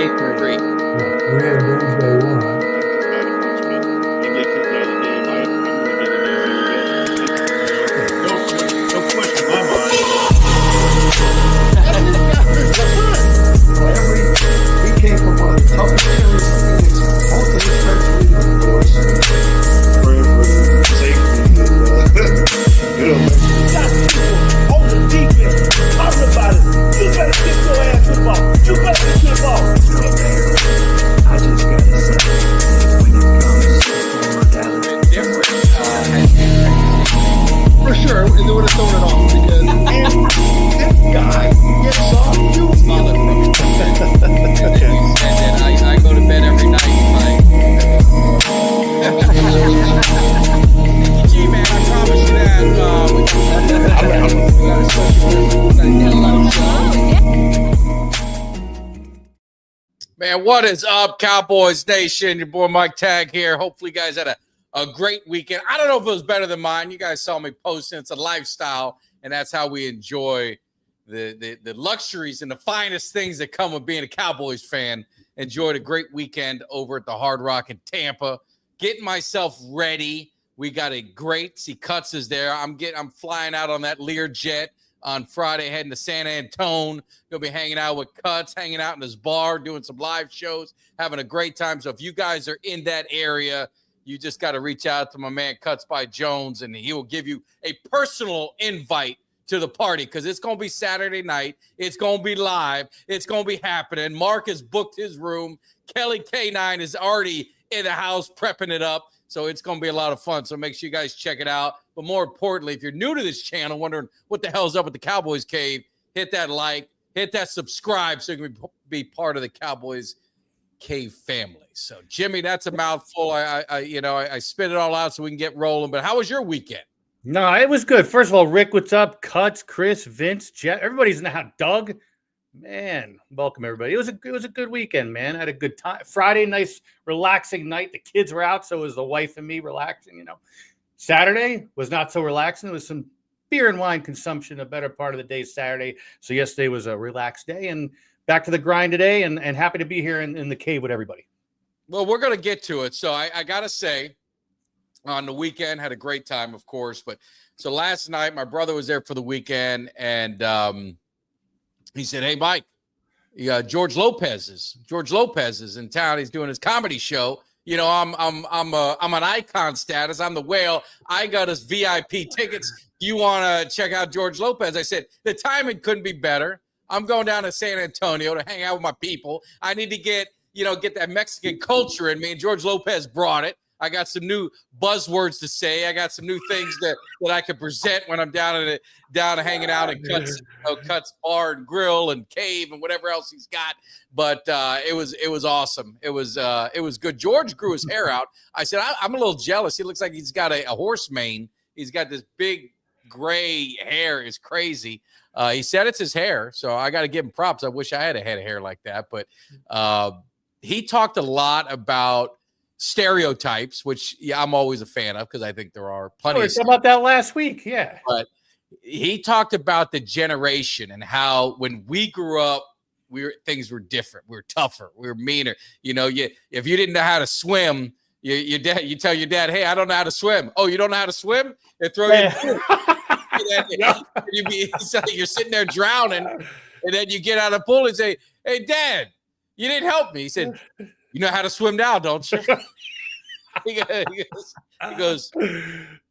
Wednesday 3. We had Wednesday 1. No question in my mind. He came from one of the toughest areas of Phoenix. Most of his friends were even divorced. Praying for the safety and Got people on the defense talking about it. You better get your ass to the ball. You better get to the ball. I just gotta say, when it comes to former Dallas, for sure, they would have thrown it off because And this guy gets off you. Father from it. And then I go to bed every night like, G-Man, I promise you that. We got a special Man, what is up, Cowboys Nation? Your boy Mike Tag here. Hopefully, you guys had a great weekend. I don't know if it was better than mine. You guys saw me posting. It's a lifestyle, and that's how we enjoy the luxuries and the finest things that come with being a Cowboys fan. Enjoyed a great weekend over at the Hard Rock in Tampa. Getting myself ready. We got a great. See, Cuts is there. I'm flying out on that Lear jet on Friday, heading to San Antone. Gonna be hanging out with Cuts, hanging out in his bar, doing some live shows, having a great time. So if you guys are in that area, you just got to reach out to my man Cuts by Jones, and he will give you a personal invite to the party because it's going to be Saturday night. It's going to be live. It's going to be happening. Mark has booked his room. Kelly K9 is already in the house prepping it up. So it's going to be a lot of fun. So make sure you guys check it out. But more importantly, if you're new to this channel, wondering what the hell's up with the Cowboys Cave, hit that like, hit that subscribe so you can be part of the Cowboys Cave family. So Jimmy, that's a mouthful. I spit it all out so we can get rolling. But how was your weekend? No, it was good. First of all, Rick, what's up? Cuts, Chris, Vince, Jeff, everybody's in the house. Doug, man, welcome everybody. It was a good weekend, man. I had a good time. Friday, nice, relaxing night. The kids were out, so it was the wife and me relaxing. Saturday was not so relaxing. It was some beer and wine consumption. A better part of the day Saturday. So yesterday was a relaxed day, and back to the grind today. And happy to be here in the cave with everybody. Well, we're gonna get to it. So I gotta say, on the weekend, had a great time, of course. But so last night, my brother was there for the weekend, and he said, "Hey, Mike, George Lopez is in town. He's doing his comedy show. I'm an icon status. I'm the whale. I got us VIP tickets. You want to check out George Lopez?" I said, "The timing couldn't be better. I'm going down to San Antonio to hang out with my people. I need to get that Mexican culture in me." And George Lopez brought it. I got some new buzzwords to say. I got some new things that I could present when I'm down hanging out at Cuts Bar and Grill and Cave and whatever else he's got. But it was awesome. It was good. George grew his hair out. I said, I'm a little jealous. He looks like he's got a horse mane. He's got this big gray hair. It's crazy. He said it's his hair, so I got to give him props. I wish I had a head of hair like that. But he talked a lot about stereotypes, which I'm always a fan of because I think there are plenty. We talked about that last week, yeah. But he talked about the generation and how when we grew up, things were different. We were tougher. We were meaner. If you didn't know how to swim, you tell your dad, "Hey, I don't know how to swim." "Oh, you don't know how to swim?" They throw you in the pool. You're sitting there drowning, and then you get out of the pool and say, "Hey, Dad, you didn't help me." He said, "You know how to swim now, don't you?" he goes,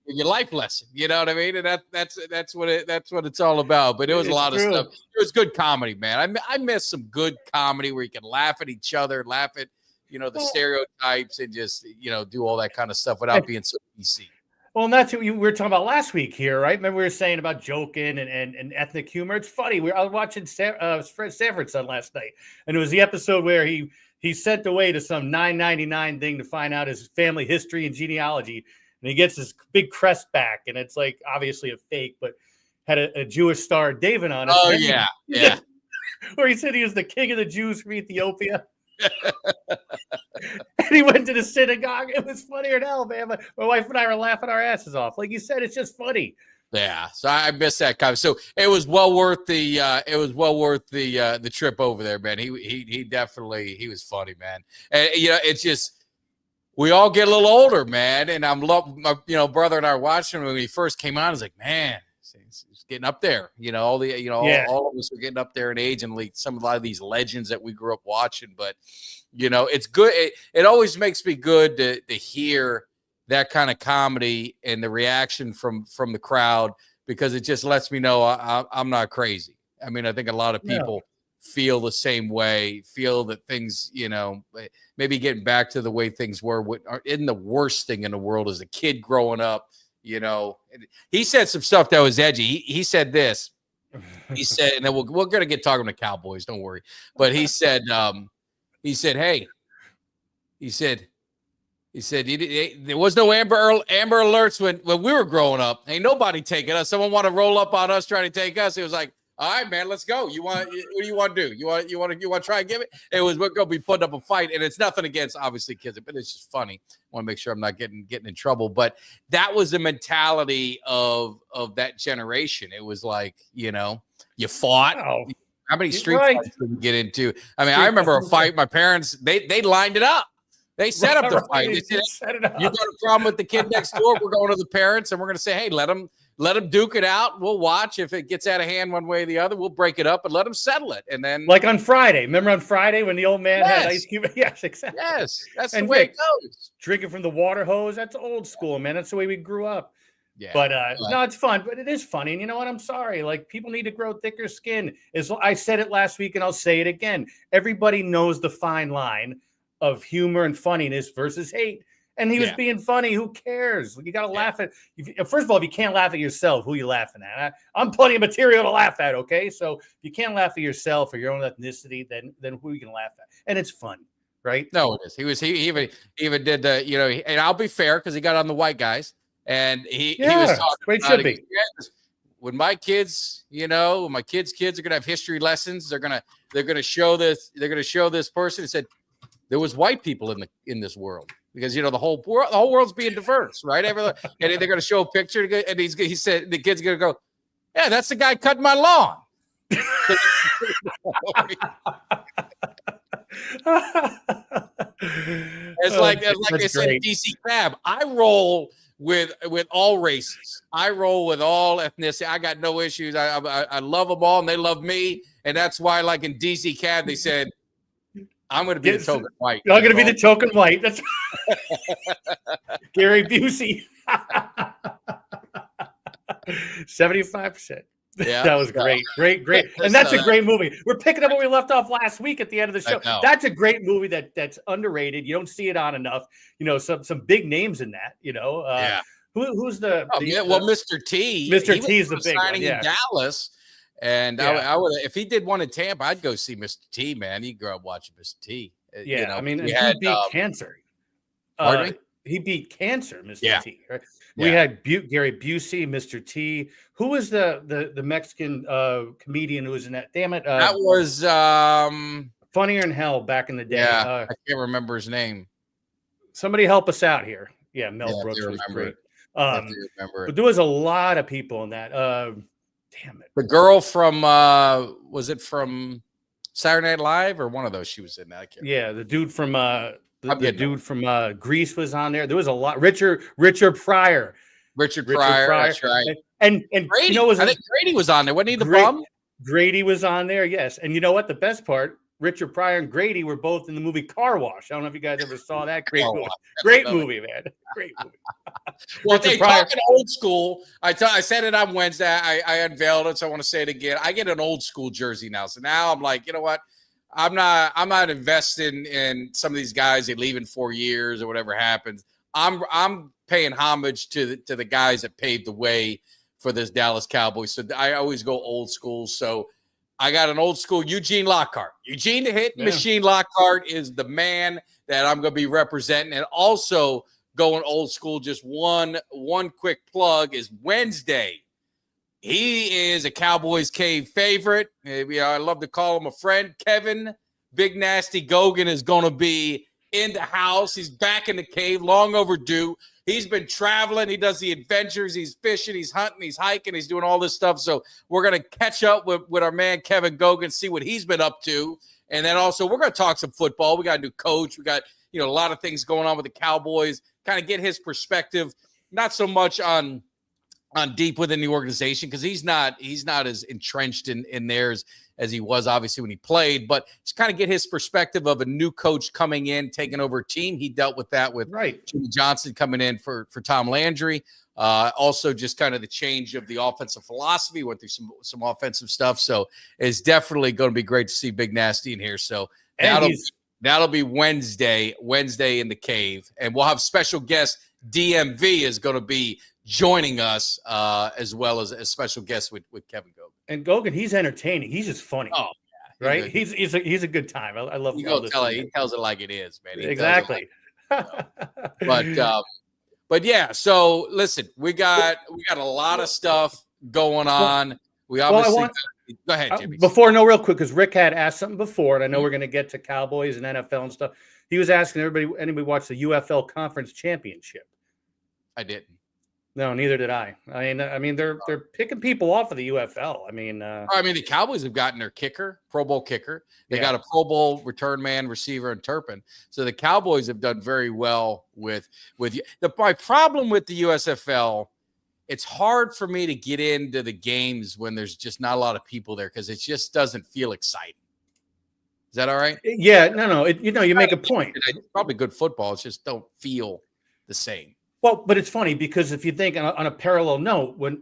"Your life lesson." You know what I mean? And that's what it's all about. But it was a lot of stuff. It was good comedy, man. I miss some good comedy where you can laugh at each other, laugh at the stereotypes, and just do all that kind of stuff without being so PC. Well, and that's what we were talking about last week here, right? Remember we were saying about joking and ethnic humor. It's funny. I was watching Fred Sanford's son last night, and it was the episode where he sent away to some 999 thing to find out his family history and genealogy, and he gets this big crest back, and it's like obviously a fake, but had a Jewish star David on it. Oh yeah. Where he said he was the king of the Jews from Ethiopia. And he went to the synagogue. It was funnier than hell, man. My wife and I were laughing our asses off. Like you said, it's just funny. Yeah, so I missed that comment. So it was well worth the trip over there, man. He definitely he was funny, man. And it's just we all get a little older, man. And I'm my brother and I were watching him when he first came on. I was like, man, he's getting up there. All the all of us are getting up there in age, and like a lot of these legends that we grew up watching. But it's good. It always makes me good to hear that kind of comedy and the reaction from the crowd, because it just lets me know I'm not crazy. I mean, I think a lot of people feel the same way, feel that things, maybe getting back to the way things were. What isn't the worst thing in the world as a kid growing up, He said some stuff that was edgy. He said this. He said, and then we're going to get talking to Cowboys, don't worry. But he said, hey, he said, there was no Amber Alerts when we were growing up. Ain't nobody taking us. Someone want to roll up on us trying to take us. It was like, all right, man, let's go. What do you want to do? You want to try and give it? It was we're going to be putting up a fight, and it's nothing against obviously kids, but it's just funny. I want to make sure I'm not getting in trouble. But that was the mentality of that generation. It was like, you fought. Wow. How many street fights did we get into? I mean, I remember a fight. My parents they lined it up. They set up the fight. They said, you got a problem with the kid next door? We're going to the parents, and we're going to say, hey, let them duke it out. We'll watch. If it gets out of hand one way or the other, we'll break it up and let them settle it. And then, like on Friday, remember on Friday when the old man had ice cube? Yes, exactly. Yes, that's the way it goes. Drinking from the water hose. That's old school, man. That's the way we grew up. Yeah, but no, it's fun. But it is funny. And you know what? I'm sorry. Like, people need to grow thicker skin. I said it last week, and I'll say it again. Everybody knows the fine line of humor and funniness versus hate. And he was being funny. Who cares? You got to laugh at. First of all, if you can't laugh at yourself, who are you laughing at? I'm plenty of material to laugh at. Okay, so if you can't laugh at yourself or your own ethnicity, then who are you gonna laugh at? And it's fun, right? No, it is. He even did the and I'll be fair because he got on the white guys, and he was talking. It should be. When my kids, my kids are gonna have history lessons. They're gonna show this. They're gonna show this person. He said there was white people in this world. Because the whole world's being diverse, right? And they're going to show a picture, and he said the kid's going to go, "Yeah, that's the guy cutting my lawn." It's like I said, DC Fab. I roll with all races. I roll with all ethnicity. I got no issues. I love them all, and they love me, and that's why, like in DC Cab, they said, I'm going to be the token white. You're going to be the token white. That's Gary Busey. 75%. Yeah, that was great. Great. And that's a great movie. We're picking up where we left off last week at the end of the show. That's a great movie that's underrated. You don't see it on enough. Some big names in that. Who's the? Mr. T. Mr. T is the big one. In Dallas. And I would, if he did one in Tampa, I'd go see Mr. T, man. He grew up watching Mr. T. Yeah, I mean, he beat cancer. He beat cancer, Mr. T. Right? Yeah. We had Gary Busey, Mr. T. Who was the Mexican comedian who was in that? Damn it. That was Funnier in Hell back in the day. Yeah, I can't remember his name. Somebody help us out here. Yeah, Mel Brooks was great. But there was a lot of people in that. Damn it. The girl from was it from Saturday Night Live or one of those she was in that? I can't remember. The dude from the dude from Grease was on there. There was a lot. Richard Pryor. Richard Pryor. That's right. And Grady, I think Grady was on there. Wasn't he the bum? Grady was on there, yes. And you know what? The best part, Richard Pryor and Grady were both in the movie Car Wash. I don't know if you guys ever saw that. Great movie. Great movie, man. Great movie. Well, they talking old school. I said it on Wednesday. I unveiled it, so I want to say it again. I get an old school jersey now. So now I'm like, you know what? I'm not investing in some of these guys that leave in 4 years or whatever happens. I'm paying homage to the guys that paved the way for this Dallas Cowboys. So I always go old school. So I got an old school Eugene Lockhart. Eugene the Hit Machine Lockhart is the man that I'm going to be representing. And also going old school, just one quick plug is Wednesday. He is a Cowboys Cave favorite. I love to call him a friend. Kevin Big Nasty Gogan is going to be in the house. He's back in the cave, long overdue. he's been traveling. He does the adventures. He's fishing. He's hunting. He's hiking. He's doing all this stuff. So we're going to catch up with our man Kevin Gogan, see what he's been up to. And then also we're going to talk some football. We got a new coach. We got, a lot of things going on with the Cowboys, kind of get his perspective, not so much on deep within the organization, because he's not as entrenched in theirs as he was obviously when he played, but just kind of get his perspective of a new coach coming in, taking over a team. He dealt with that with Jimmy Johnson coming in for Tom Landry. Also just kind of the change of the offensive philosophy, went through some offensive stuff. So it's definitely going to be great to see Big Nasty in here. So that'll be Wednesday in the cave. And we'll have special guest DMV is going to be joining us as well as a special guest with Kevin Gogan. And Gogan, he's entertaining. He's just funny. Oh, yeah. Right? He's a good time. I love he tells it like it is, man. Exactly. But yeah, so listen, we got a lot of stuff going on. We obviously go ahead, Jimmy. Real quick, because Rick had asked something before, and I know we're going to get to Cowboys and NFL and stuff. He was asking anybody watch the UFL Conference Championship? I didn't. No, neither did I. I mean, they're picking people off of the UFL. I mean, the Cowboys have gotten their kicker, Pro Bowl kicker. They got a Pro Bowl return man, receiver, and Turpin. So the Cowboys have done very well with my problem with the USFL. It's hard for me to get into the games when there's just not a lot of people there, because it just doesn't feel exciting. Is that all right? Yeah, no. You make a point. It's probably good football. It just don't feel the same. Well, but it's funny because if you think on a parallel note, when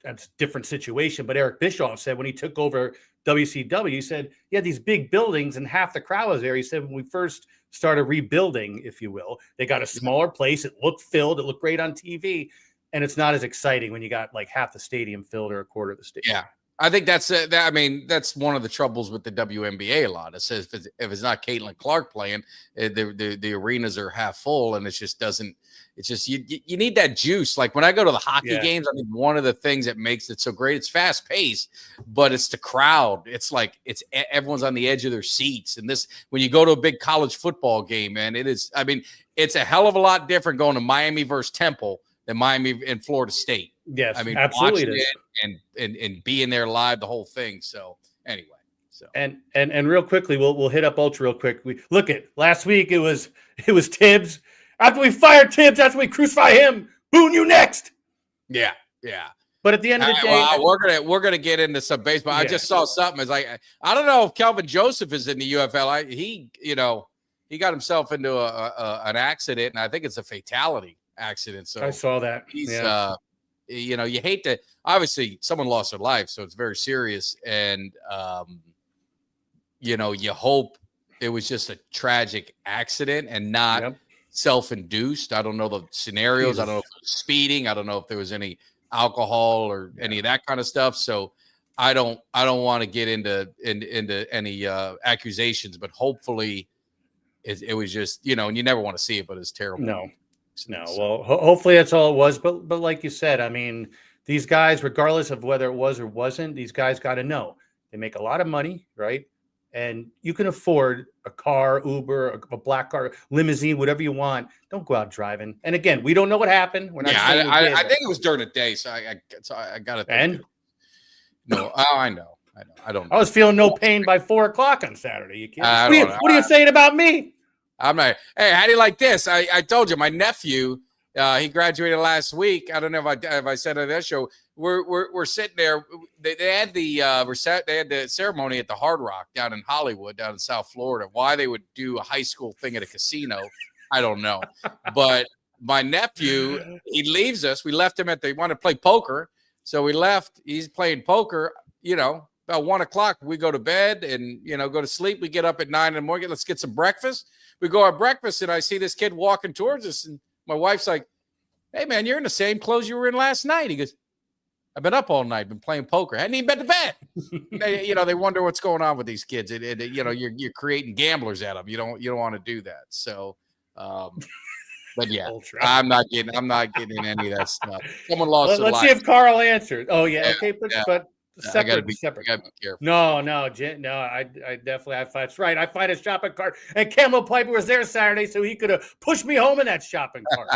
that's a different situation, but Eric Bischoff said when he took over WCW, he said he had these big buildings and half the crowd was there. He said when we first started rebuilding, if you will, they got a smaller place. It looked filled. It looked great on TV, and it's not as exciting when you got like half the stadium filled or a quarter of the stadium. Yeah, I think that's one of the troubles with the WNBA a lot. It says if it's not Caitlin Clark playing, the arenas are half full, and it just doesn't. It's just you need that juice. Like when I go to the hockey games, I think one of the things that makes it so great, it's fast paced, but it's the crowd. It's like everyone's on the edge of their seats. And this, when you go to a big college football game, man, it is. I mean, it's a hell of a lot different going to Miami versus Temple than Miami and Florida State. Yes, I mean, absolutely, watching it and being there live, the whole thing. So anyway. So and real quickly, we'll hit up Ultra real quick. We look at last week. It was Tibbs. After we fire Tibbs, after we crucify him, Boone, you next. Yeah. But at the end of the day, we're gonna get into some baseball. I just saw something. It's like I don't know if Kelvin Joseph is in the UFL. He got himself into an accident, and I think it's a fatality accident. So I saw that. He's you hate to. Obviously, someone lost their life, so it's very serious, and you hope it was just a tragic accident and not self-induced. I don't know the scenarios. I don't know if it was speeding. I don't know if there was any alcohol or any of that kind of stuff. So I don't want to get into any accusations, but hopefully it was just, and you never want to see it, but it's terrible. No. Well, hopefully that's all it was. But like you said, I mean, these guys, regardless of whether it was or wasn't, these guys got to know they make a lot of money, right? And you can afford a car, Uber, a black car, limousine, whatever you want. Don't go out driving. And again, we don't know what happened. We're not I think it was during the day, so I got to think. And no, I know. I don't know. I was feeling no pain by 4:00 on Saturday. You kidding? What are you saying about me? I'm not. Hey, how do you like this? I told you, my nephew, he graduated last week. I don't know if I said on that show. We're sitting there. They had the ceremony at the Hard Rock down in Hollywood, down in South Florida. Why they would do a high school thing at a casino, I don't know. But my nephew, he leaves us. We left him they wanted to play poker, so we left. He's playing poker. About 1:00, we go to bed and go to sleep. We get up at 9 in the morning. Let's get some breakfast. We go have breakfast, and I see this kid walking towards us, and my wife's like, "Hey man, you're in the same clothes you were in last night." He goes, "I've been up all night, been playing poker. Hadn't even been to bed." They wonder what's going on with these kids. You're creating gamblers out of them. You don't want to do that. So, but yeah, I'm not getting any of that stuff. Someone lost their life. Let's see if Carl answered. Oh yeah, okay, but I gotta separate. be careful. No, I definitely, that's right. I find a shopping cart, and Camel Piper was there Saturday, so he could have pushed me home in that shopping cart.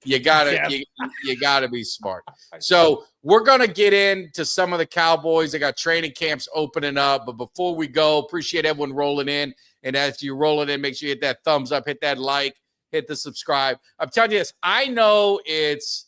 you gotta be smart. So we're gonna get into some of the Cowboys. They got training camps opening up, but before we go, appreciate everyone rolling in. And as you roll it in, make sure you hit that thumbs up, hit that like, hit the subscribe. I'm telling you this, I know it's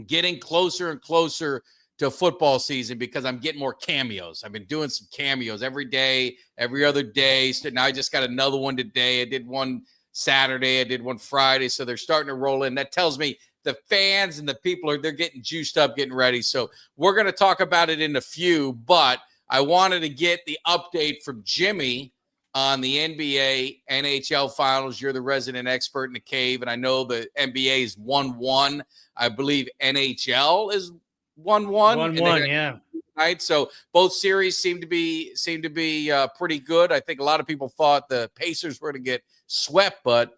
getting closer and closer to football season because I'm getting more cameos. I've been doing some cameos every day, every other day. So now I just got another one today. I did one Saturday. I did one Friday. So they're starting to roll in. That tells me the fans and the people they're getting juiced up, getting ready. So we're going to talk about it in a few, but I wanted to get the update from Jimmy on the NBA, NHL finals. You're the resident expert in the cave, and I know the NBA is 1-1. I believe NHL is 1-1. 1-1, yeah. Right. So both series seem to be pretty good. I think a lot of people thought the Pacers were going to get swept, but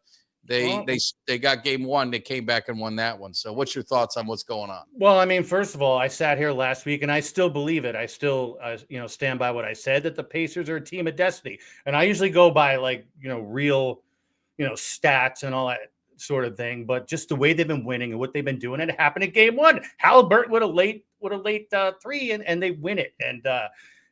they got game one. They came back and won that one. So what's your thoughts on what's going on? Well, I mean, first of all, I sat here last week and I still believe it. I still, stand by what I said, that the Pacers are a team of destiny. And I usually go by real, stats and all that sort of thing. But just the way they've been winning and what they've been doing, it happened in game one. Halliburton with a late three and they win it. And,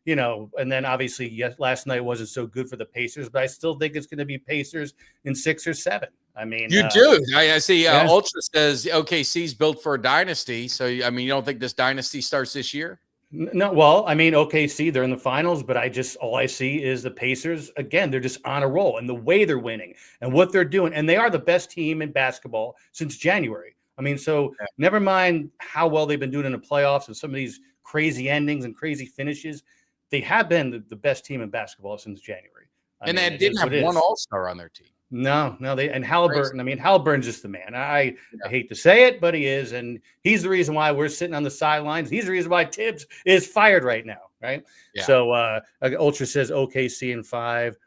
and then obviously, yes, last night wasn't so good for the Pacers, but I still think it's going to be Pacers in 6 or 7. I mean, you do. I see. Yeah. Ultra says OKC's built for a dynasty. So, I mean, you don't think this dynasty starts this year? No. Well, I mean, OKC, they're in the finals, but all I see is the Pacers. Again, they're just on a roll, and the way they're winning and what they're doing, and they are the best team in basketball since January. I mean, so never mind how well they've been doing in the playoffs and some of these crazy endings and crazy finishes. They have been the best team in basketball since January. They didn't have one All-Star on their team. No, and Halliburton. I mean, Halliburton's just the man. I hate to say it, but he is, and he's the reason why we're sitting on the sidelines. He's the reason why Tibbs is fired right now, right? Yeah. So Ultra says OKC in 5.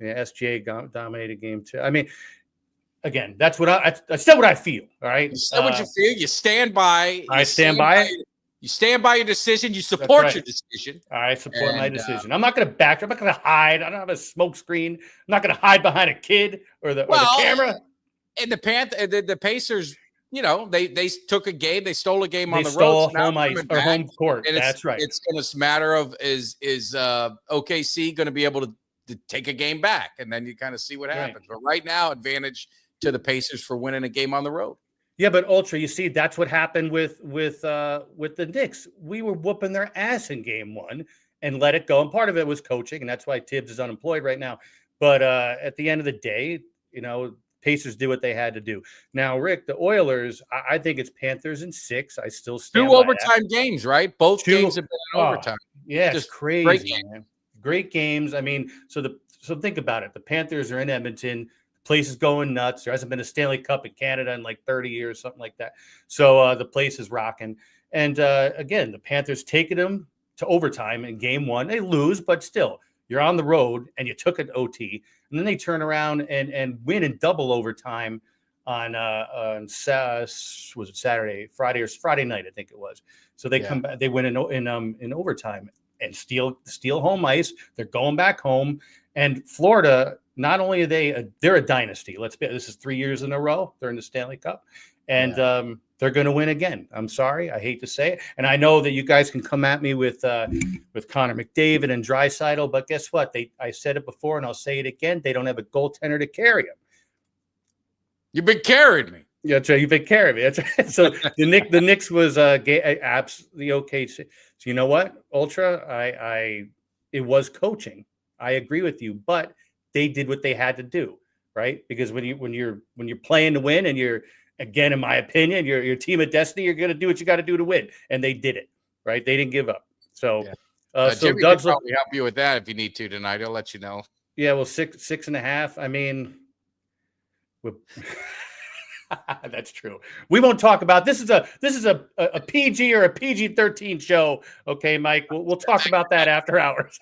Yeah, SGA dominated game 2. I mean, again, that's what I said. What I feel. All right, you said what you feel. You stand by. I stand by it. You stand by your decision. You support your decision. I support my decision. I'm not going to back. I'm not going to hide. I don't have a smoke screen. I'm not going to hide behind a kid or the camera. And the Pacers, they took a game. They stole a game on the road. They stole home ice or home court. And that's right. It's going to matter of is OKC going to be able to take a game back, and then you kind of see what happens. But right now, advantage to the Pacers for winning a game on the road. Yeah, but Ultra, you see, that's what happened with the Knicks. We were whooping their ass in game 1 and let it go. And part of it was coaching, and that's why Tibbs is unemployed right now. But at the end of the day, Pacers did what they had to do. Now, Rick, the Oilers, I think it's Panthers in 6. I still stand 2 overtime games, right? Both games have been in overtime. Yeah, it's crazy, man. Great games. I mean, so think about it. The Panthers are in Edmonton. Place is going nuts. There hasn't been a Stanley Cup in Canada in like 30 years, something like that. So the place is rocking. And again, the Panthers taking them to overtime in game 1. They lose, but still, you're on the road and you took an OT. And then they turn around and win in double overtime on was it Friday night, I think it was. So they come back, they win in overtime and steal home ice. They're going back home. And Florida, not only are they're a dynasty. This is 3 years in a row. They're in the Stanley Cup, and they're going to win again. I'm sorry, I hate to say it, and I know that you guys can come at me with Connor McDavid and Draisaitl, but guess what? I said it before, and I'll say it again. They don't have a goaltender to carry them. You've been carrying me. Yeah, that's right. You've been carrying me. That's right. So the Knicks was absolutely okay. So you know what, Ultra? It was coaching. I agree with you, but they did what they had to do, right? Because when you're playing to win, and you're, again, in my opinion, you're a team of destiny, you're going to do what you got to do to win, and they did it, right? They didn't give up. So, so Jimmy Doug's can probably help you with that if you need to tonight. He'll let you know. Yeah, well, 6.5. I mean, that's true. We won't talk about this. Is a PG or a PG-13 show, okay, Mike? We'll talk about that after hours.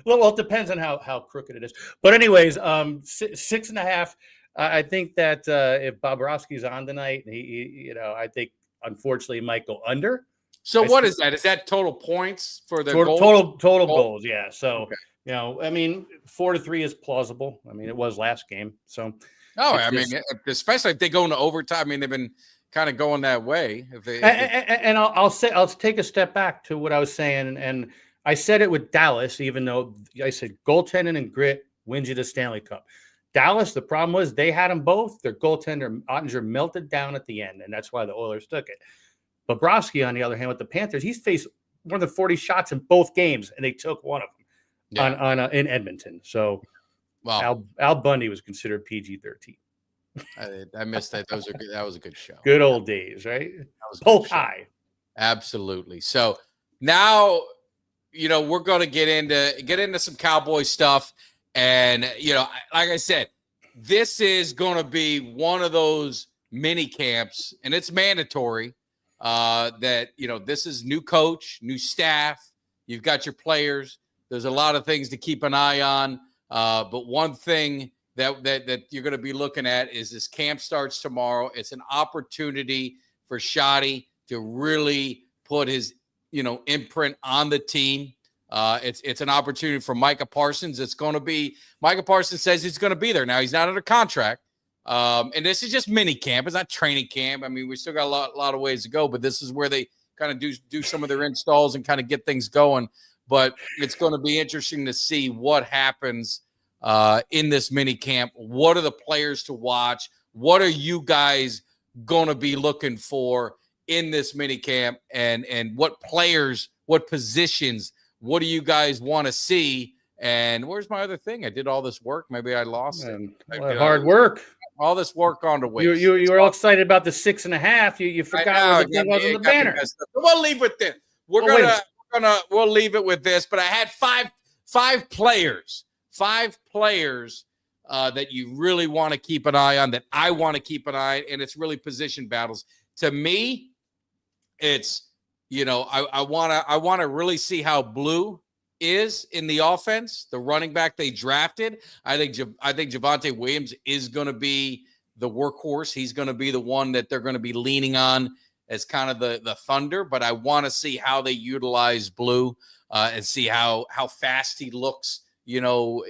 Well, it depends on how crooked it is. But anyways, 6.5. I think that if Bobrovsky's on tonight, I think unfortunately might go under. So what is that? Is that total points for the goals? Total goals, yeah. So Okay. you know, I mean, 4-3 is plausible. I mean, it was last game, so. Oh, It's I mean, especially if they go into overtime. I mean, they've been kind of going that way. And I'll take a step back to what I was saying, and I said it with Dallas, even though I said goaltending and grit wins you the Stanley Cup. Dallas, the problem was they had them both. Their goaltender Ottinger melted down at the end, and that's why the Oilers took it. Bobrovsky, on the other hand, with the Panthers, he's faced more than 40 shots in both games, and they took one of them in Edmonton. So, wow, Al Bundy was considered PG-13. I missed that. That was a good show. Good old days, right? Polk High. Absolutely. So now, you know, we're going to get into some Cowboy stuff, and you know, like I said, this is going to be one of those mini camps, and it's mandatory. That, you know, this is new coach, new staff. You've got your players. There's a lot of things to keep an eye on. But one thing that you're going to be looking at is this camp starts tomorrow. It's an opportunity for Shoddy to really put his, you know, imprint on the team. It's an opportunity for Micah Parsons. Micah Parsons says he's going to be there. Now, he's not under contract. And this is just mini camp. It's not training camp. I mean, we still got a lot of ways to go, but this is where they kind of do some of their installs and kind of get things going. But it's going to be interesting to see what happens in this mini camp. What are the players to watch? What are you guys going to be looking for in this mini camp? And what players, what positions, what do you guys want to see? And where's my other thing? I did all this work. Maybe I lost it. Hard work. All this work on the way. You were all excited about the 6.5. You forgot what was on the banner. We'll leave with this. We'll leave it with this. But I had five players that you really want to keep an eye on, that I want to keep an eye on, and it's really position battles. To me, it's, you know, I want to really see how Blue is in the offense, the running back they drafted. I think Javonte Williams is going to be the workhorse. He's going to be the one that they're going to be leaning on as kind of the thunder. But I want to see how they utilize Blue and see how fast he looks, you know,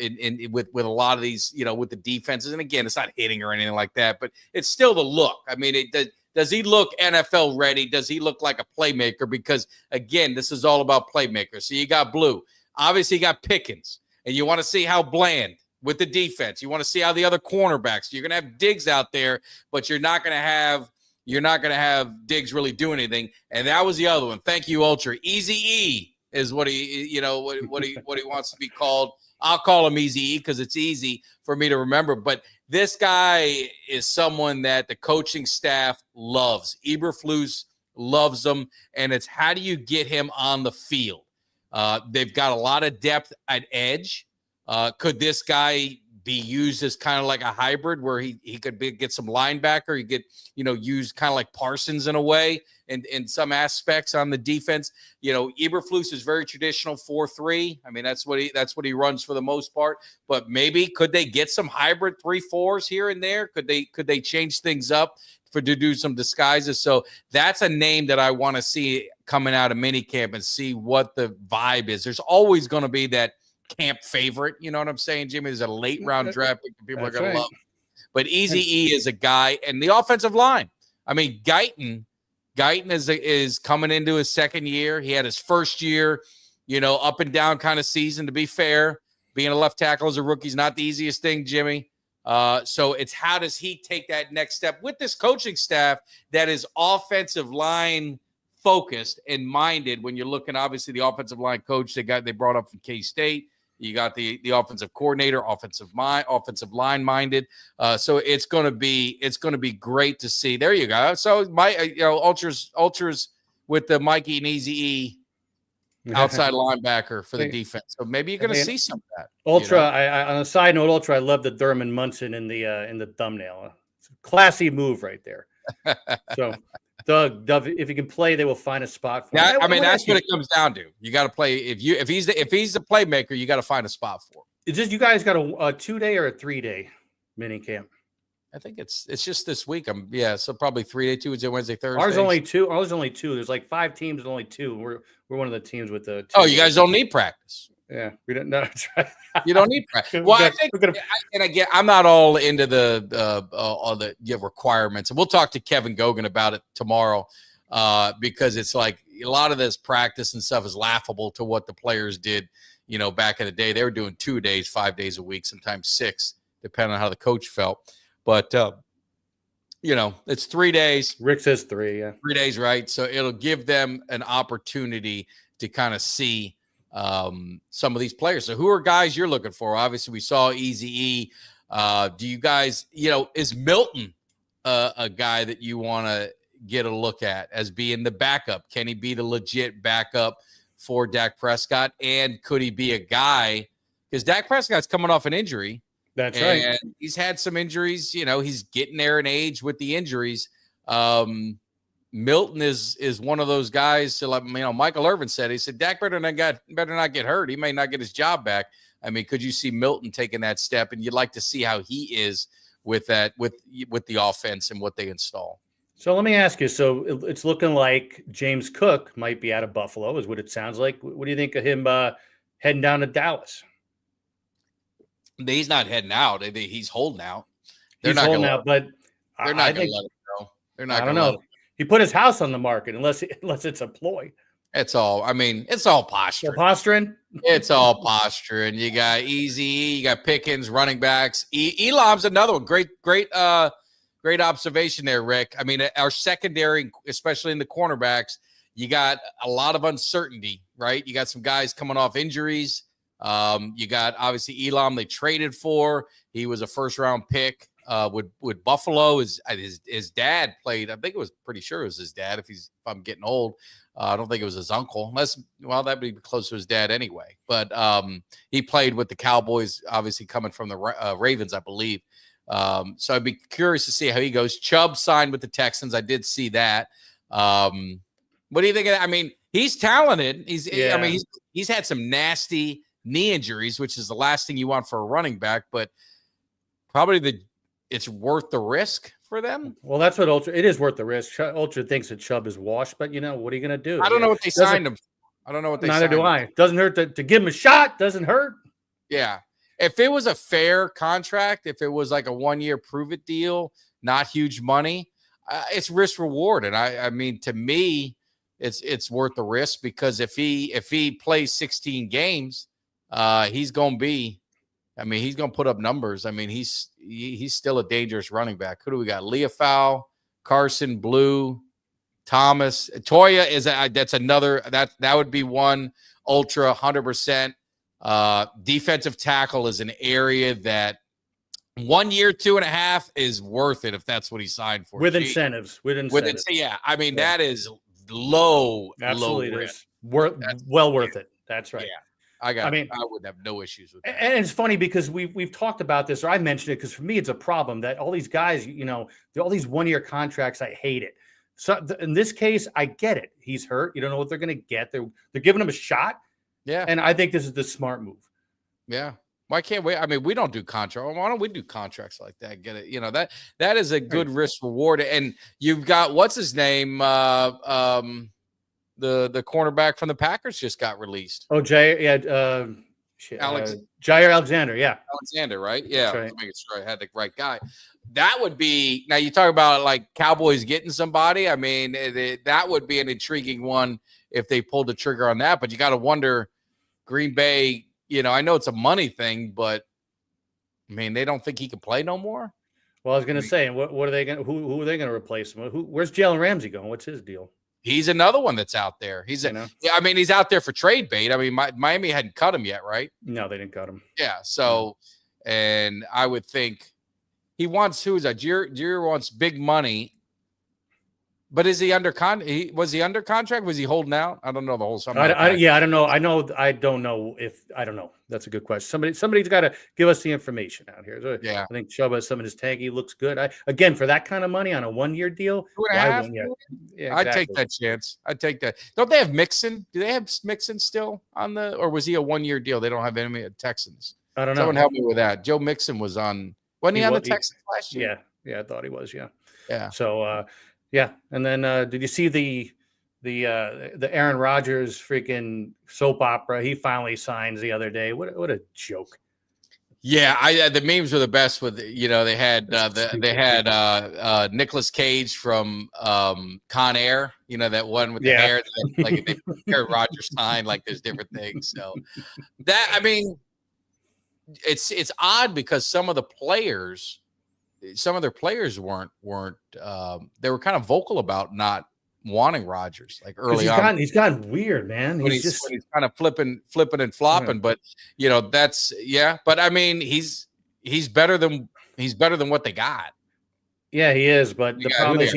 with a lot of these, you know, with the defenses. And again, it's not hitting or anything like that, but it's still the look. I mean, does he look NFL ready? Does he look like a playmaker? Because, again, this is all about playmakers. So you got Blue. Obviously, you got Pickens. And you want to see how Bland with the defense. You want to see how the other cornerbacks. You're going to have Diggs out there, but you're not going to have Diggs really do anything. And that was the other one. Thank you, Ultra. Easy E is what he, you know, what he wants to be called. I'll call him Easy E because it's easy for me to remember. But this guy is someone that the coaching staff loves. Eberflus loves him, and it's how do you get him on the field? They've got a lot of depth at edge. Could this guy be used as kind of like a hybrid where he could get some linebacker? He get, you know, used kind of like Parsons in a way in some aspects on the defense. You know, Eberflus is very traditional 4-3. I mean, that's what he runs for the most part. But maybe could they get some hybrid 3-4s here and there? Could they change things up to do some disguises? So that's a name that I want to see coming out of minicamp and see what the vibe is. There's always going to be that camp favorite, you know what I'm saying, Jimmy? There's a late round draft pick that people are going to love. But Easy E is a guy, and the offensive line. I mean, Guyton is coming into his second year. He had his first year, you know, up and down kind of season. To be fair, being a left tackle as a rookie is not the easiest thing, Jimmy. So it's how does he take that next step with this coaching staff that is offensive line focused and minded. When you're looking, obviously, the offensive line coach they brought up from K-State. You got the offensive coordinator, offensive line minded. So it's going to be great to see. There you go. So ultras with the Mikey and Easy E outside linebacker for the defense. So maybe you're going to see some of that. Ultra. You know? On a side note, Ultra. I love the Thurman Munson in the thumbnail. It's a classy move right there. So. Doug, if he can play, they will find a spot for him. Yeah, I mean, that's what it comes down to. You got to play. If he's the playmaker, you got to find a spot for him. Is this you guys got a 2-day or a 3-day mini camp? I think it's just this week. So probably 3 day, Tuesday, Wednesday, Thursday. Ours only two. Ours only two. There's like 5 teams and only 2. We're one of the teams with the 2. Oh, you guys don't need practice. Yeah, we don't know. You don't need practice. Well, I think, and again, I'm not all into all the requirements, and we'll talk to Kevin Gogan about it tomorrow, because it's like a lot of this practice and stuff is laughable to what the players did. Back in the day, they were doing 2 days, 5 days a week, sometimes 6, depending on how the coach felt. But it's 3 days. Rick says 3. Yeah, 3 days, right? So it'll give them an opportunity to kind of see some of these players. So who are guys you're looking for? Obviously, we saw Eazy-E. Do you guys, is Milton a guy that you want to get a look at as being the backup? Can he be the legit backup for Dak Prescott? And could he be a guy? Because Dak Prescott's coming off an injury. That's right. And he's had some injuries. He's getting there in age with the injuries. Milton is one of those guys. So, Michael Irvin said, he said, Dak better not get hurt. He may not get his job back. I mean, could you see Milton taking that step? And you'd like to see how he is with that, with the offense and what they install. So let me ask you. So it's looking like James Cook might be out of Buffalo, is what it sounds like. What do you think of him heading down to Dallas? He's not heading out. He's holding out. He's holding out, but they're not going to let him go. They're not. I don't know. He put his house on the market, unless it's a ploy. It's all. I mean, it's all posturing. Posturing. It's all posturing. You got Eazy, you got Pickens, running backs. Elam's another one. Great observation there, Rick. I mean, our secondary, especially in the cornerbacks, you got a lot of uncertainty, right? You got some guys coming off injuries. You got obviously Elam they traded for. He was a first-round pick. With Buffalo, his dad played. I think it was pretty sure it was his dad. If I'm getting old, I don't think it was his uncle. That would be close to his dad anyway. But he played with the Cowboys, obviously coming from the Ravens, I believe. So I'd be curious to see how he goes. Chubb signed with the Texans. I did see that. What do you think of that? I mean, he's talented. He's had some nasty knee injuries, which is the last thing you want for a running back. But probably it's worth the risk for them. Well, that's what it is worth the risk. Ultra thinks that Chubb is washed, but what are you going to do? I don't know what they signed him. I don't know what they neither signed do I. Doesn't hurt to give him a shot. Doesn't hurt. Yeah. If it was a fair contract, if it was like a 1-year prove it deal, not huge money, it's risk reward. And I mean, to me, it's worth the risk, because if he plays 16 games, he's going to be, he's going to put up numbers. I mean, he's still a dangerous running back. Who do we got? Leafau, Carson, Blue, Thomas. Toya that's another, that would be one. Ultra 100%. Defensive tackle is an area that 1 year, 2.5 is worth it if that's what he signed for. With incentives. Yeah. I mean, that is low. Absolutely, low it is. Worth it. That's right. Yeah. I would have no issues with that. And it's funny because we've talked about this, or I mentioned it, because for me it's a problem that all these guys, all these 1-year contracts, I hate it. So in this case, I get it. He's hurt. You don't know what they're going to get. They're giving him a shot. Yeah. And I think this is the smart move. Yeah. Why can't we? I mean, we don't do contract. Why don't we do contracts like that? Get it? That is a good risk reward. And you've got, what's his name? The cornerback from the Packers just got released. Oh, Jair Alexander. Yeah. Alexander, right? Yeah. Right. Let's make sure I had the right guy. That would be, now you talk about like Cowboys getting somebody. I mean, that would be an intriguing one if they pulled the trigger on that. But you got to wonder, Green Bay, I know it's a money thing, but I mean, they don't think he can play no more. Well, I was going to say, what are they going to, who are they going to replace him? Where's Jalen Ramsey going? What's his deal? He's another one that's out there. He's out there for trade bait. I mean, Miami hadn't cut him yet, right? No, they didn't cut him. Yeah. So, and I would think he wants, who's that? Jair wants big money. But is he under contract? Was he under contract? Was he holding out? I don't know the whole summer. I don't know. I don't know. That's a good question. Somebody's got to give us the information out here. So yeah. I think Chubb has some in his tank. He looks good. Again, for that kind of money on a 1-year deal, 2.5. Yeah, exactly. I'd take that chance. I'd take that. Don't they have Mixon? Do they have Mixon still on or was he a 1-year deal? They don't have any Texans. I don't know. Someone help me with that. Joe Mixon was on. Wasn't he on the Texans last year? Yeah. Yeah, I thought he was. Yeah. Yeah. So, yeah. And then did you see the Aaron Rodgers freaking soap opera? He finally signs the other day. What a joke. Yeah, the memes were the best with, they had Nicolas Cage from Con Air, that one with the hair that, like they Aaron Rodgers signed, like there's different things. So it's odd because some of their players weren't they were kind of vocal about not wanting Rodgers like early on. He's gotten weird, man. When he's kind of flipping and flopping, but but he's better than what they got. Yeah, he is. But the problem is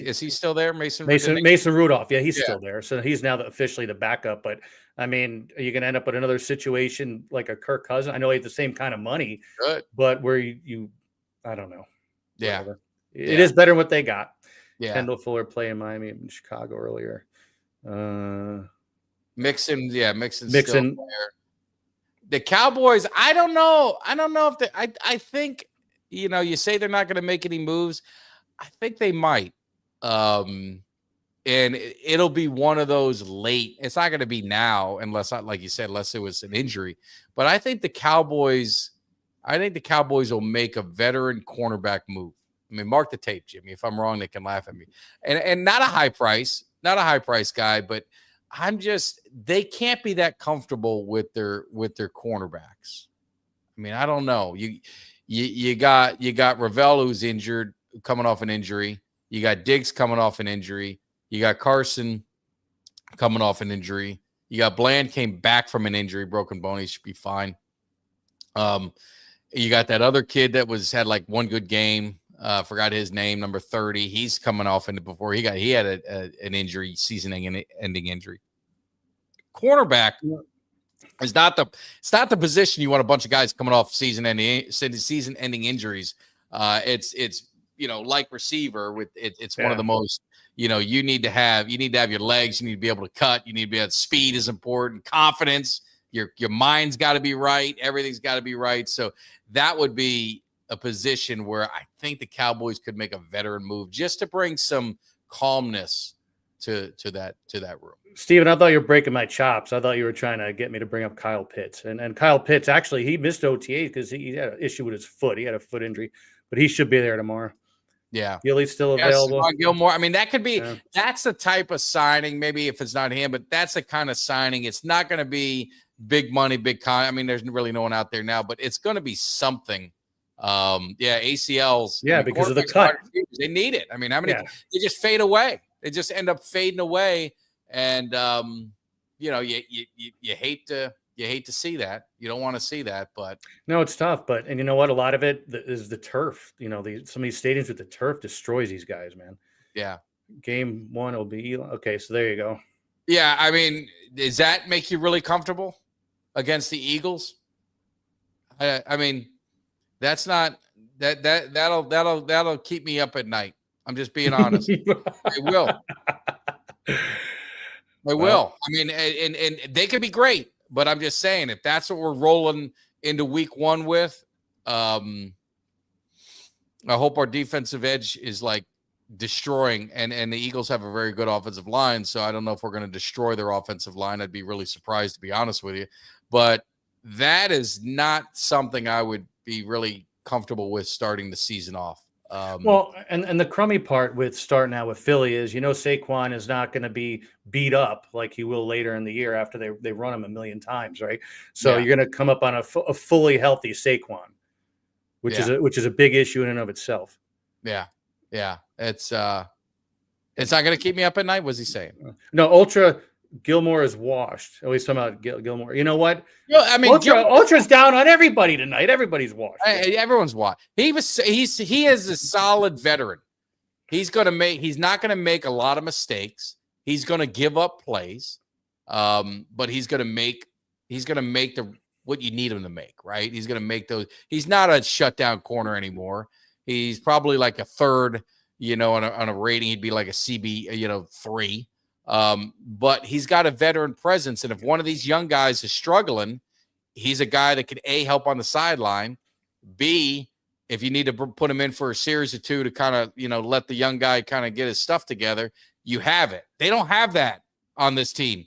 is he still there? Mason Rudolph. Yeah, he's still there. So he's now officially the backup. But I mean, are you going to end up with another situation like a Kirk Cousins? I know he had the same kind of money, but where you I don't know. Yeah, whatever. It is better than what they got. Yeah, Kendall Fuller playing Miami and Chicago earlier. Mixon. Mixon. The Cowboys. I don't know if they. I think you say they're not going to make any moves. I think they might. And it'll be one of those late. It's not going to be now, unless it was an injury. But I think the Cowboys will make a veteran cornerback move. I mean, mark the tape, Jimmy. If I'm wrong, they can laugh at me. And not a high price guy, but they can't be that comfortable with their cornerbacks. I mean, I don't know. You got Ravel, who's injured, coming off an injury. You got Diggs coming off an injury. You got Carson coming off an injury. You got Bland came back from an injury, broken bone. He should be fine. You got that other kid that had like one good game. Forgot his name, number 30. He's coming off before he had an injury, season-ending injury. Cornerback is not the position you want a bunch of guys coming off season-ending injuries. It's like receiver it's one of the most, you need to have your legs, you need to be able to cut, you need to be able speed is important, confidence, your mind's got to be right, everything's got to be right. So that would be a position where I think the Cowboys could make a veteran move just to bring some calmness to that room. Steven, I thought you were breaking my chops. I thought you were trying to get me to bring up Kyle Pitts. And Kyle Pitts, actually, he missed OTA because he had an issue with his foot. He had a foot injury, but he should be there tomorrow. Yeah. Gilly's still available. Gilmore. I mean, that could be that's the type of signing, maybe if it's not him, but that's the kind of signing. It's not going to be big money, I mean, there's really no one out there now, but it's going to be something. ACLs. Yeah, because of the cut. They need it. I mean, how many they just fade away. They just end up fading away. And you hate to see that. You don't want to see that, but no, it's tough. And you know what? A lot of it is the turf. Some of these stadiums with the turf destroys these guys, man. Yeah. Game one will be okay. So there you go. Yeah, I mean, does that make you really comfortable against the Eagles? I mean, that's not that'll keep me up at night. I'm just being honest. It will. They will. I mean, and they could be great, but I'm just saying, if that's what we're rolling into week one with, I hope our defensive edge is like destroying, and the Eagles have a very good offensive line, so I don't know if we're going to destroy their offensive line. I'd be really surprised, to be honest with you. But that is not something I would be really comfortable with starting the season off. And the crummy part with starting out with Philly is, Saquon is not going to be beat up like he will later in the year after they run him a million times, right? So you're going to come up on a fully healthy Saquon, which is a big issue in and of itself. Yeah. It's not going to keep me up at night. What's he saying? No, Gilmore is washed. Oh, he's talking about Gilmore. You know what? I mean, Ultra's down on everybody tonight. Everybody's washed. Everyone's washed. He is a solid veteran. He's not going to make a lot of mistakes. He's going to give up plays, but he's going to make what you need him to make, right? He's going to make those. He's not a shutdown corner anymore. He's probably like a third, on a rating. He'd be like a CB, 3. But he's got a veteran presence, and if one of these young guys is struggling, he's a guy that can A, help on the sideline, B, if you need to put him in for a series or two to kind of, let the young guy kind of get his stuff together, you have it. They don't have that on this team.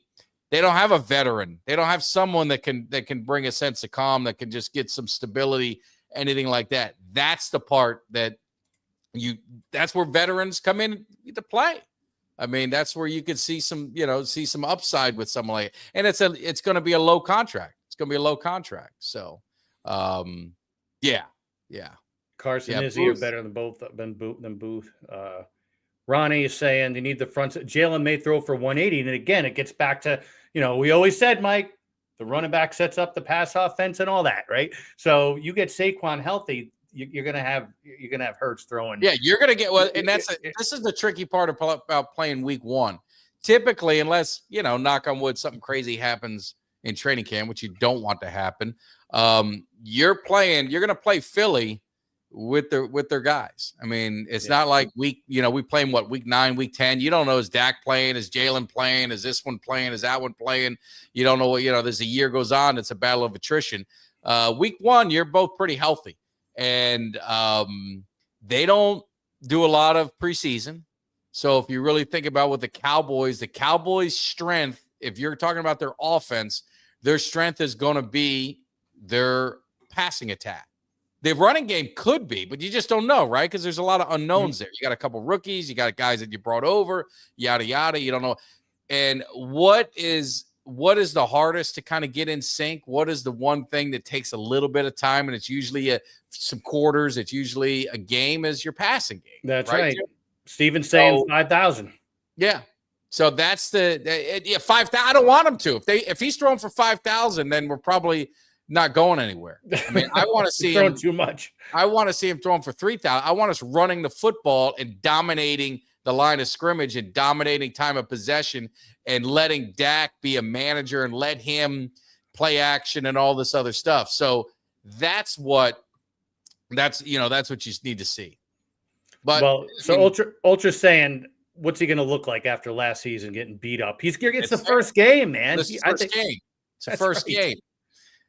They don't have a veteran. They don't have someone that can bring a sense of calm, that can just get some stability, anything like that. That's the part that's where veterans come in to play. I mean, that's where you could see some upside with someone like it. And it's going to be a low contract. It's going to be a low contract. So, yeah. Carson Yeah, Izzy are better than Booth. Ronnie is saying you need the front. Jalen may throw for 180. And again, it gets back to, we always said, Mike, the running back sets up the pass offense and all that, right? So you get Saquon healthy, you're gonna have Hurts throwing. Yeah, you're gonna get and this is the tricky part about playing week 1. Typically, unless knock on wood, something crazy happens in training camp, which you don't want to happen. You're gonna play Philly with their guys. I mean, it's not like we play them week 9, week 10. You don't know, is Dak playing, is Jalen playing, is this one playing, is that one playing? You don't know what as the year goes on, it's a battle of attrition. Week 1, you're both pretty healthy. And they don't do a lot of preseason. So if you really think about what the Cowboys' strength, if you're talking about their offense, their strength is going to be their passing attack. The running game could be, but you just don't know, right? Because there's a lot of unknowns there. You got a couple rookies, you got guys that you brought over, yada, yada. You don't know. And what is the hardest to kind of get in sync? What is the one thing that takes a little bit of time, and it's usually some quarters, it's usually a game, is your passing game. That's right. Steven's saying 5,000. Yeah. So that's 5,000. I don't want him to. If he's throwing for 5,000, then we're probably not going anywhere. I mean, I want to see him throwing too much. I want to see him throwing for 3,000. I want us running the football and dominating the line of scrimmage and dominating time of possession and letting Dak be a manager and let him play action and all this other stuff. So that's what you need to see. But Ultra saying, what's he going to look like after last season getting beat up? It's the first game, man. It's the first game. It's the first game.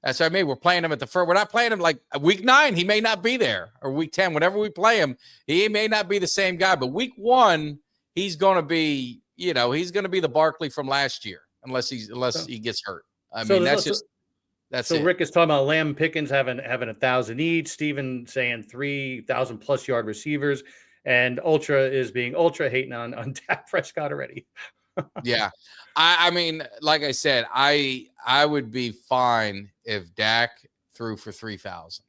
That's what I mean. We're playing him at the first. We're not playing him like week 9. He may not be there, or week 10. Whenever we play him, he may not be the same guy. But week 1, he's going to be, he's going to be the Barkley from last year, unless he gets hurt. I mean, that's it. Rick is talking about Lamb Pickens having 1,000 each. Steven saying 3,000 plus yard receivers, and Ultra is being ultra hating on Dak Prescott already. Yeah. I mean, like I said, I would be fine if Dak threw for 3,000.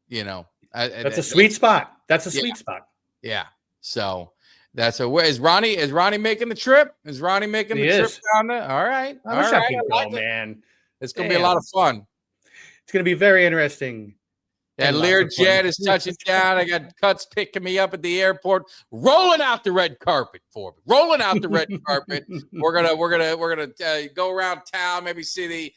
That's a sweet spot. That's a sweet spot. Yeah. So that's is Ronnie making the trip? Is Ronnie making the trip down there? All right. I wish I could go, man. It's gonna be a lot of fun. It's gonna be very interesting. And Learjet is touching down. I got Cuts picking me up at the airport, rolling out the red carpet for me. Rolling out the red carpet. We're gonna go around town, maybe see the,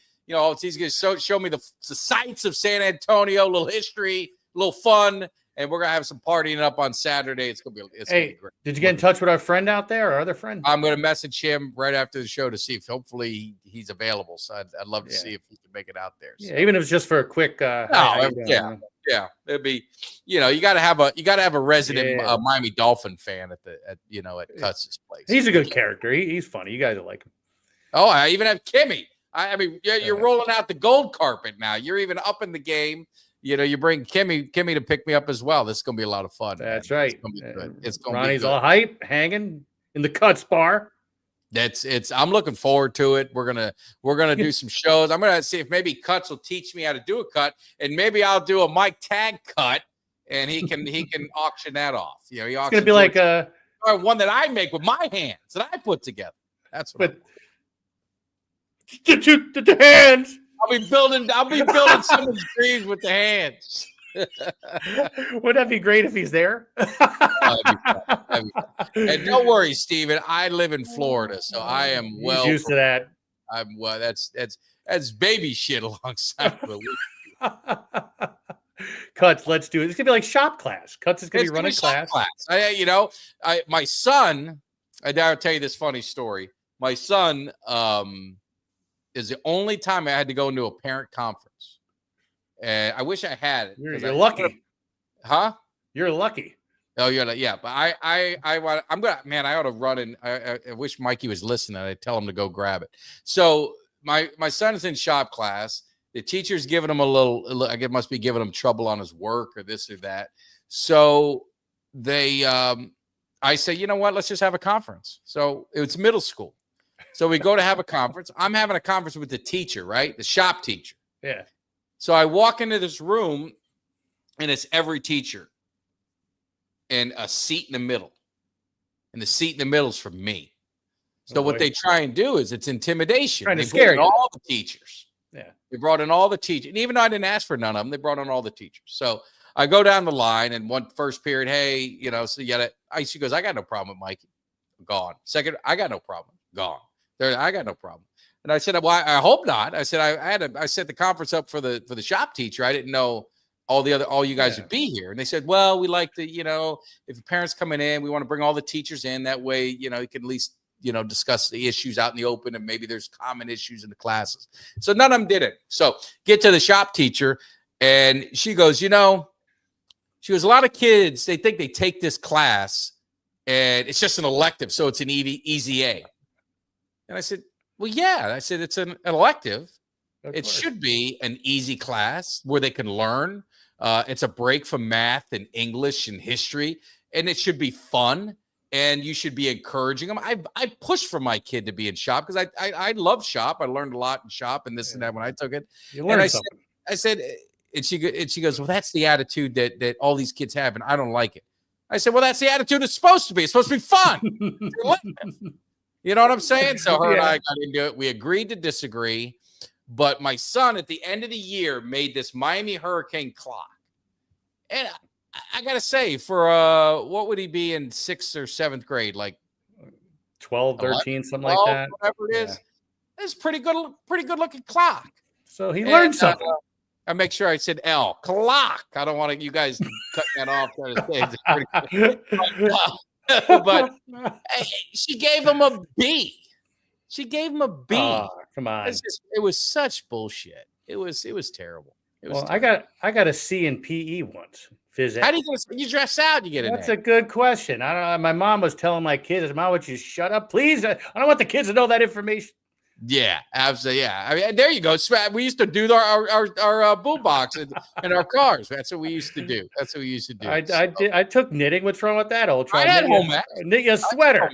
he's gonna show me the sights of San Antonio, a little history, a little fun, and we're gonna have some partying up on Saturday. It's gonna be great. Did you get in touch with our friend out there, our other friend? I'm gonna message him right after the show to see if hopefully he's available. So I'd love to see if he can make it out there. So. Yeah, even if it's just for a quick. It'd be, you got to have a resident Miami Dolphin fan at Cuts' place. He's a good character. He's funny. You guys will like him. Oh, I even have Kimmy. I mean, you're rolling out the gold carpet now. You're even up in the game. You bring Kimmy to pick me up as well. This is gonna be a lot of fun. That's right. It's gonna be good. It's gonna Ronnie's be good. all hype, hanging in the Cuts bar. I'm looking forward to it. We're gonna do some shows. I'm gonna see if maybe Cuts will teach me how to do a cut, and maybe I'll do a Mike Tag cut, and he can auction that off. It's gonna be like one that I make with my hands that I put together. That's what. The hands. I'll be building someone's dreams with the hands. Wouldn't that be great if he's there? That'd be fun. And don't worry, Steven. I live in Florida, so I am He's used to that. I'm well. That's baby shit alongside with Cuts. Let's do it. It's gonna be like shop class. Cuts is gonna be running class. My son. I dare tell you this funny story. My son is the only time I had to go into a parent conference. And I wish I had it. You're lucky. Huh? You're lucky. Oh, you're like, yeah, but I'm gonna, man, I ought to run and I wish Mikey was listening. I'd tell him to go grab it. So my son is in shop class. The teacher's giving him a little, I guess must be giving him trouble on his work or this or that. So I say, you know what, let's just have a conference. So it's middle school. So we go to have a conference. I'm having a conference with the teacher, right? The shop teacher. Yeah. So I walk into this room and it's every teacher. And a seat in the middle. And the seat in the middle is for me. So what they try and do is it's intimidation. Trying to They scare brought in you. all the teachers. Yeah. They brought in all the teachers. And even though I didn't ask for none of them, they brought in all the teachers. So I go down the line and one first period, hey, you know, so she goes, I got no problem with Mikey. Gone. Second, I got no problem. Gone. Third, I got no problem. And I said, well, I hope not. I said, I set the conference up for the shop teacher. I didn't know all you guys would be here. And they said, well, we like to, you know, if your parents coming in, we want to bring all the teachers in. That way, you know, you can at least, you know, discuss the issues out in the open and maybe there's common issues in the classes. So none of them did it. So get to the shop teacher and she goes, you know, she goes, a lot of kids, they think they take this class and it's just an elective. So it's an easy A. And I said, well, yeah. I said, it's an elective. It should be an easy class where they can learn. It's a break from math and English and history, and it should be fun. And you should be encouraging them. I pushed for my kid to be in shop because I love shop. I learned a lot in shop and this and that when I took it. You learned something. I said, and she goes, well, that's the attitude that all these kids have, and I don't like it. I said, well, that's the attitude it's supposed to be. It's supposed to be fun. You know what I'm saying? So her and I got into it. We agreed to disagree. But my son at the end of the year made this Miami Hurricane clock. And I got to say, for what would he be in 6th or 7th grade? Like 12, 13, something like that. Whatever it is. It's pretty good looking clock. So he learned something. I make sure I said L. Clock. I don't want you guys cutting that off. But she gave him a B. She gave him a B. Oh, come on. It was such bullshit. It was terrible. I got a C in PE once. Physics. How do you dress out? You get it. That's a good question. I don't know. My mom was telling my kids, "Mom, would you shut up, please? I don't want the kids to know that information." Yeah, absolutely. Yeah, I mean, there you go. We used to do our boom box in our cars. That's what we used to do. I took knitting. What's wrong with that, old? I had home ec. Knit you a sweater.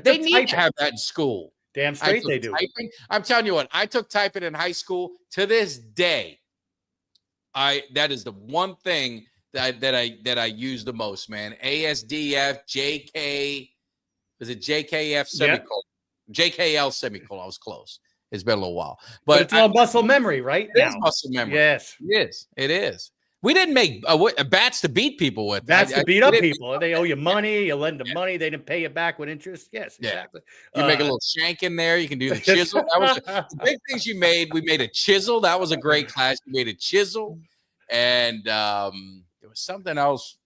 They need to have that in school. Damn straight they do. Typing. I'm telling you what. I took typing in high school. To this day, that is the one thing that I use the most, man. ASDF, JK. Was it JKF semicolon? JKL semicolon. I was close. It's been a little while, but it's all muscle memory, right? It is muscle memory. Yes, it is. We didn't make bats to beat people with. Bats to beat up people. They owe you money. You lend them money. They didn't pay you back with interest. Yes, exactly. You make a little shank in there. You can do the chisel. That was the big things you made. We made a chisel. That was a great class. We made a chisel, and there was something else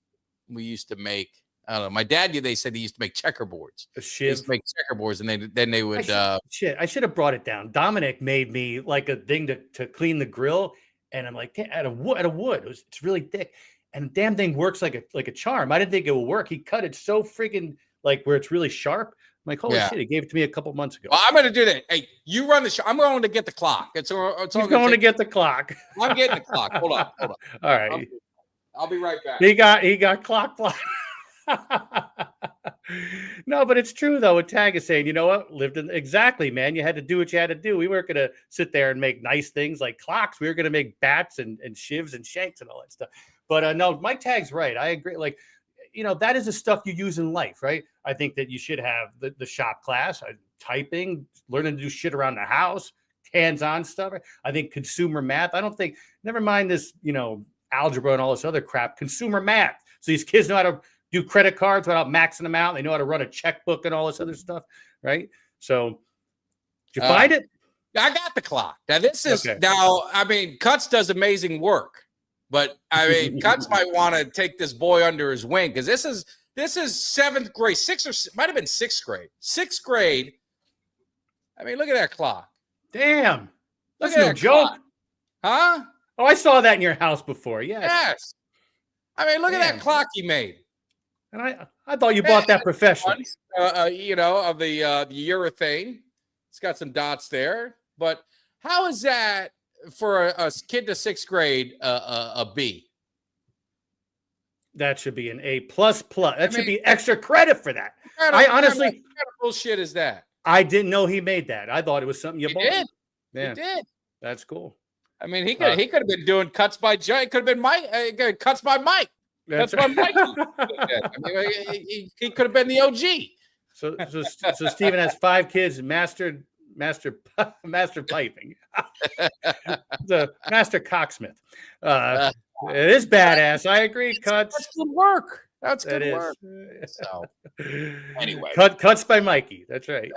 we used to make. I don't know. My dad, they said he used to make checkerboards. He used to make checkerboards, and then they would. I should have brought it down. Dominic made me like a thing to clean the grill. And I'm like, out of wood. It's really thick. And the damn thing works like a charm. I didn't think it would work. He cut it so freaking like where it's really sharp. I'm like, holy shit, he gave it to me a couple months ago. Well, I'm going to do that. Hey, you run the show. I'm going to get the clock. He's going to get the clock. I'm getting the clock. Hold on. All right. I'll be right back. He got clock. No, but it's true though. What Tag is saying, you know what? Exactly, man. You had to do what you had to do. We weren't gonna sit there and make nice things like clocks. We were gonna make bats and shivs and shanks and all that stuff. But no, Mike Tag's right. I agree. Like, you know, that is the stuff you use in life, right? I think that you should have the shop class, typing, learning to do shit around the house, hands-on stuff. I think consumer math. Never mind this, you know, algebra and all this other crap. Consumer math. So these kids know how to do credit cards without maxing them out. They know how to run a checkbook and all this other stuff, right? So, did you find it? I got the clock. Now, this is now. I mean, Cuts does amazing work, but I mean, Cuts might want to take this boy under his wing because this is 7th grade, might have been 6th grade. 6th grade. I mean, look at that clock. Damn, that's no joke, huh? Oh, I saw that in your house before. Yes. I mean, look at Damn. that clock he made. And I thought you bought that professionally. You know, of the urethane. It's got some dots there. But how is that for a kid to 6th grade a B? That should be an A++. That should be extra credit for that. What kind of bullshit is that? I didn't know he made that. I thought it was something you bought. Did. Yeah, He did. that's cool. I mean, he could have been doing cuts by Joe. It could have been Mike. Cuts by Mike. That's That's why Mike. I mean, he could have been the OG. So Steven has 5 kids, master piping. The master cocksmith. It is badass. I agree. Cuts. That's good work. That's That good work. is. So anyway, cuts by Mikey. That's right.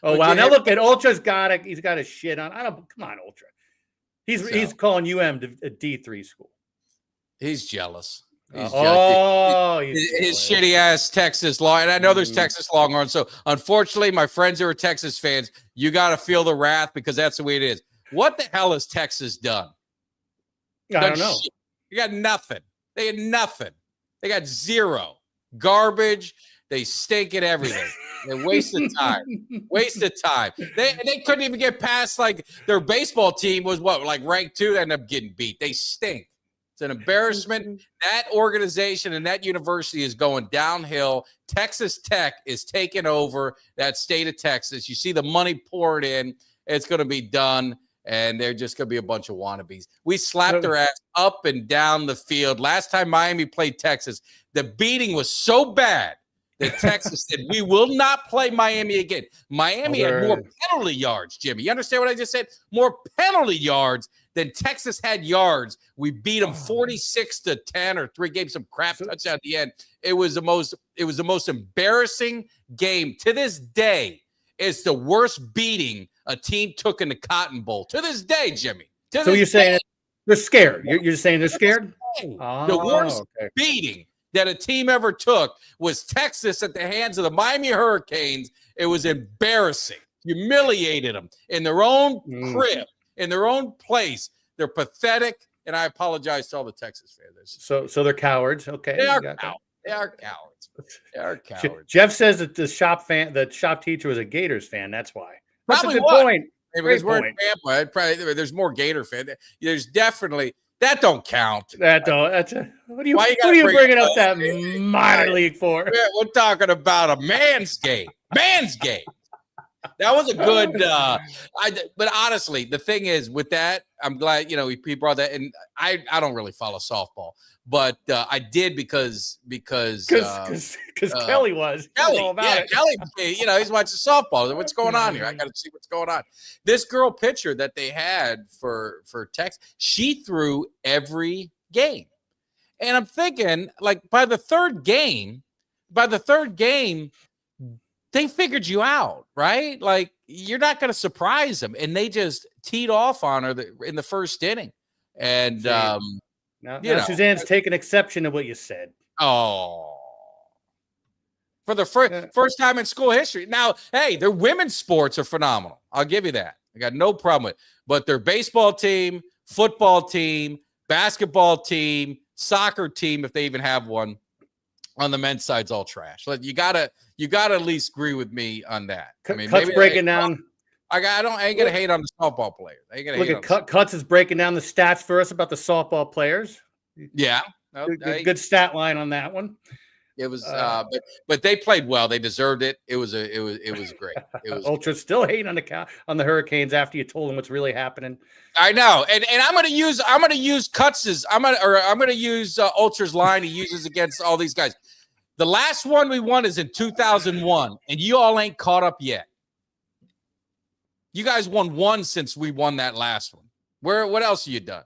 Oh wow! Now look at Ultra's got he's got a shit on. Come on, Ultra. He's calling UM a D3 school. he's jealous. He's his shitty ass Texas law, and I know there's Texas Longhorns. So unfortunately, my friends who are Texas fans, you got to feel the wrath because that's the way it is. What the hell has Texas done? I don't know. Shit. You got nothing. They had nothing. They got zero garbage. They stink at everything. They wasted time. Wasted time. They couldn't even get past like their baseball team was like ranked 2. They ended up getting beat. They stink. It's an embarrassment. That organization and that university is going downhill. Texas Tech is taking over that state of Texas. You see the money poured in. It's going to be done, and they're just going to be a bunch of wannabes. We slapped their ass up and down the field. Last time Miami played Texas, the beating was so bad that Texas said, we will not play Miami again. Miami had more penalty yards, Jimmy. You understand what I just said? More penalty yards than Texas had yards. We beat them 46-10 or 3 games, some crap touchdown at the end. It was the most embarrassing game. To this day, it's the worst beating a team took in the Cotton Bowl. To this day, Jimmy. So you're saying they're scared. You're saying they're scared? The worst beating that a team ever took was Texas at the hands of the Miami Hurricanes. It was embarrassing. Humiliated them in their own crib, in their own place. They're pathetic, and I apologize to all the Texas fans. So they're cowards. Okay. They are cowards. They are cowards. They are cowards. Jeff says that the shop teacher was a Gators fan. That's why. That's Probably a good point. Because we're in Tampa, there's more Gator fans. There's definitely that don't count. What are you bringing up that minor league for? We're talking about a man's game. Man's game. That was a good. But honestly, the thing is, with that, I'm glad he brought that. And I don't really follow softball, but I did because Kelly was all about it. Kelly. He's watching softball. What's going on here? I got to see what's going on. This girl pitcher that they had for Texas, she threw every game, and I'm thinking like by the third game. They figured you out, right? Like you're not going to surprise them, and they just teed off on her in the first inning. And now Suzanne's taking exception to what you said. Oh, for the first time in school history. Now, hey, their women's sports are phenomenal. I'll give you that. I got no problem with it. But their baseball team, football team, basketball team, soccer team, if they even have one, on the men's side's all trash. Like you gotta at least agree with me on that. I mean, Cuts breaking down. I ain't gonna hate on the softball players. I ain't gonna look hate at Cuts is breaking down the stats for us about the softball players. Yeah, good stat line on that one. It was, but they played well. They deserved it. It was great. It was Ultra still hating on the Hurricanes after you told them what's really happening. I know, and I'm gonna use Cuts's. I'm gonna use Ultra's line he uses against all these guys. The last one we won is in 2001, and you all ain't caught up yet. You guys won one since we won that last one. What else have you done?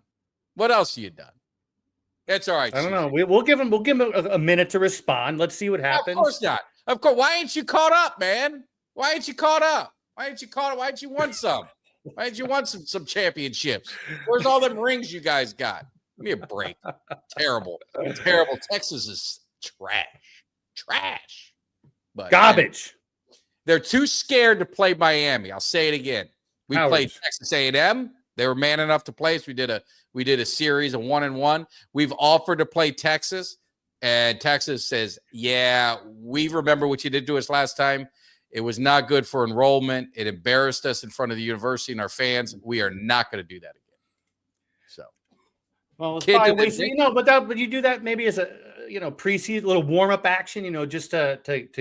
It's all right. I don't know. We'll give him a minute to respond. Let's see what happens. Of course not. Of course. Why ain't you caught up, man? Why ain't you caught up? Why ain't you won some? Why ain't you won some championships? Where's all them rings you guys got? Give me a break. Terrible. Texas is trash. But garbage. They're too scared to play Miami. I'll say it again. We played Texas A&M. They were man enough to play us. We did a series of 1-1. We've offered to play Texas, and Texas says, "Yeah, we remember what you did to us last time. It was not good for enrollment. It embarrassed us in front of the university and our fans. We are not going to do that again." So, well, it's probably wasting, but you do that maybe as a preseason little warm up action, just to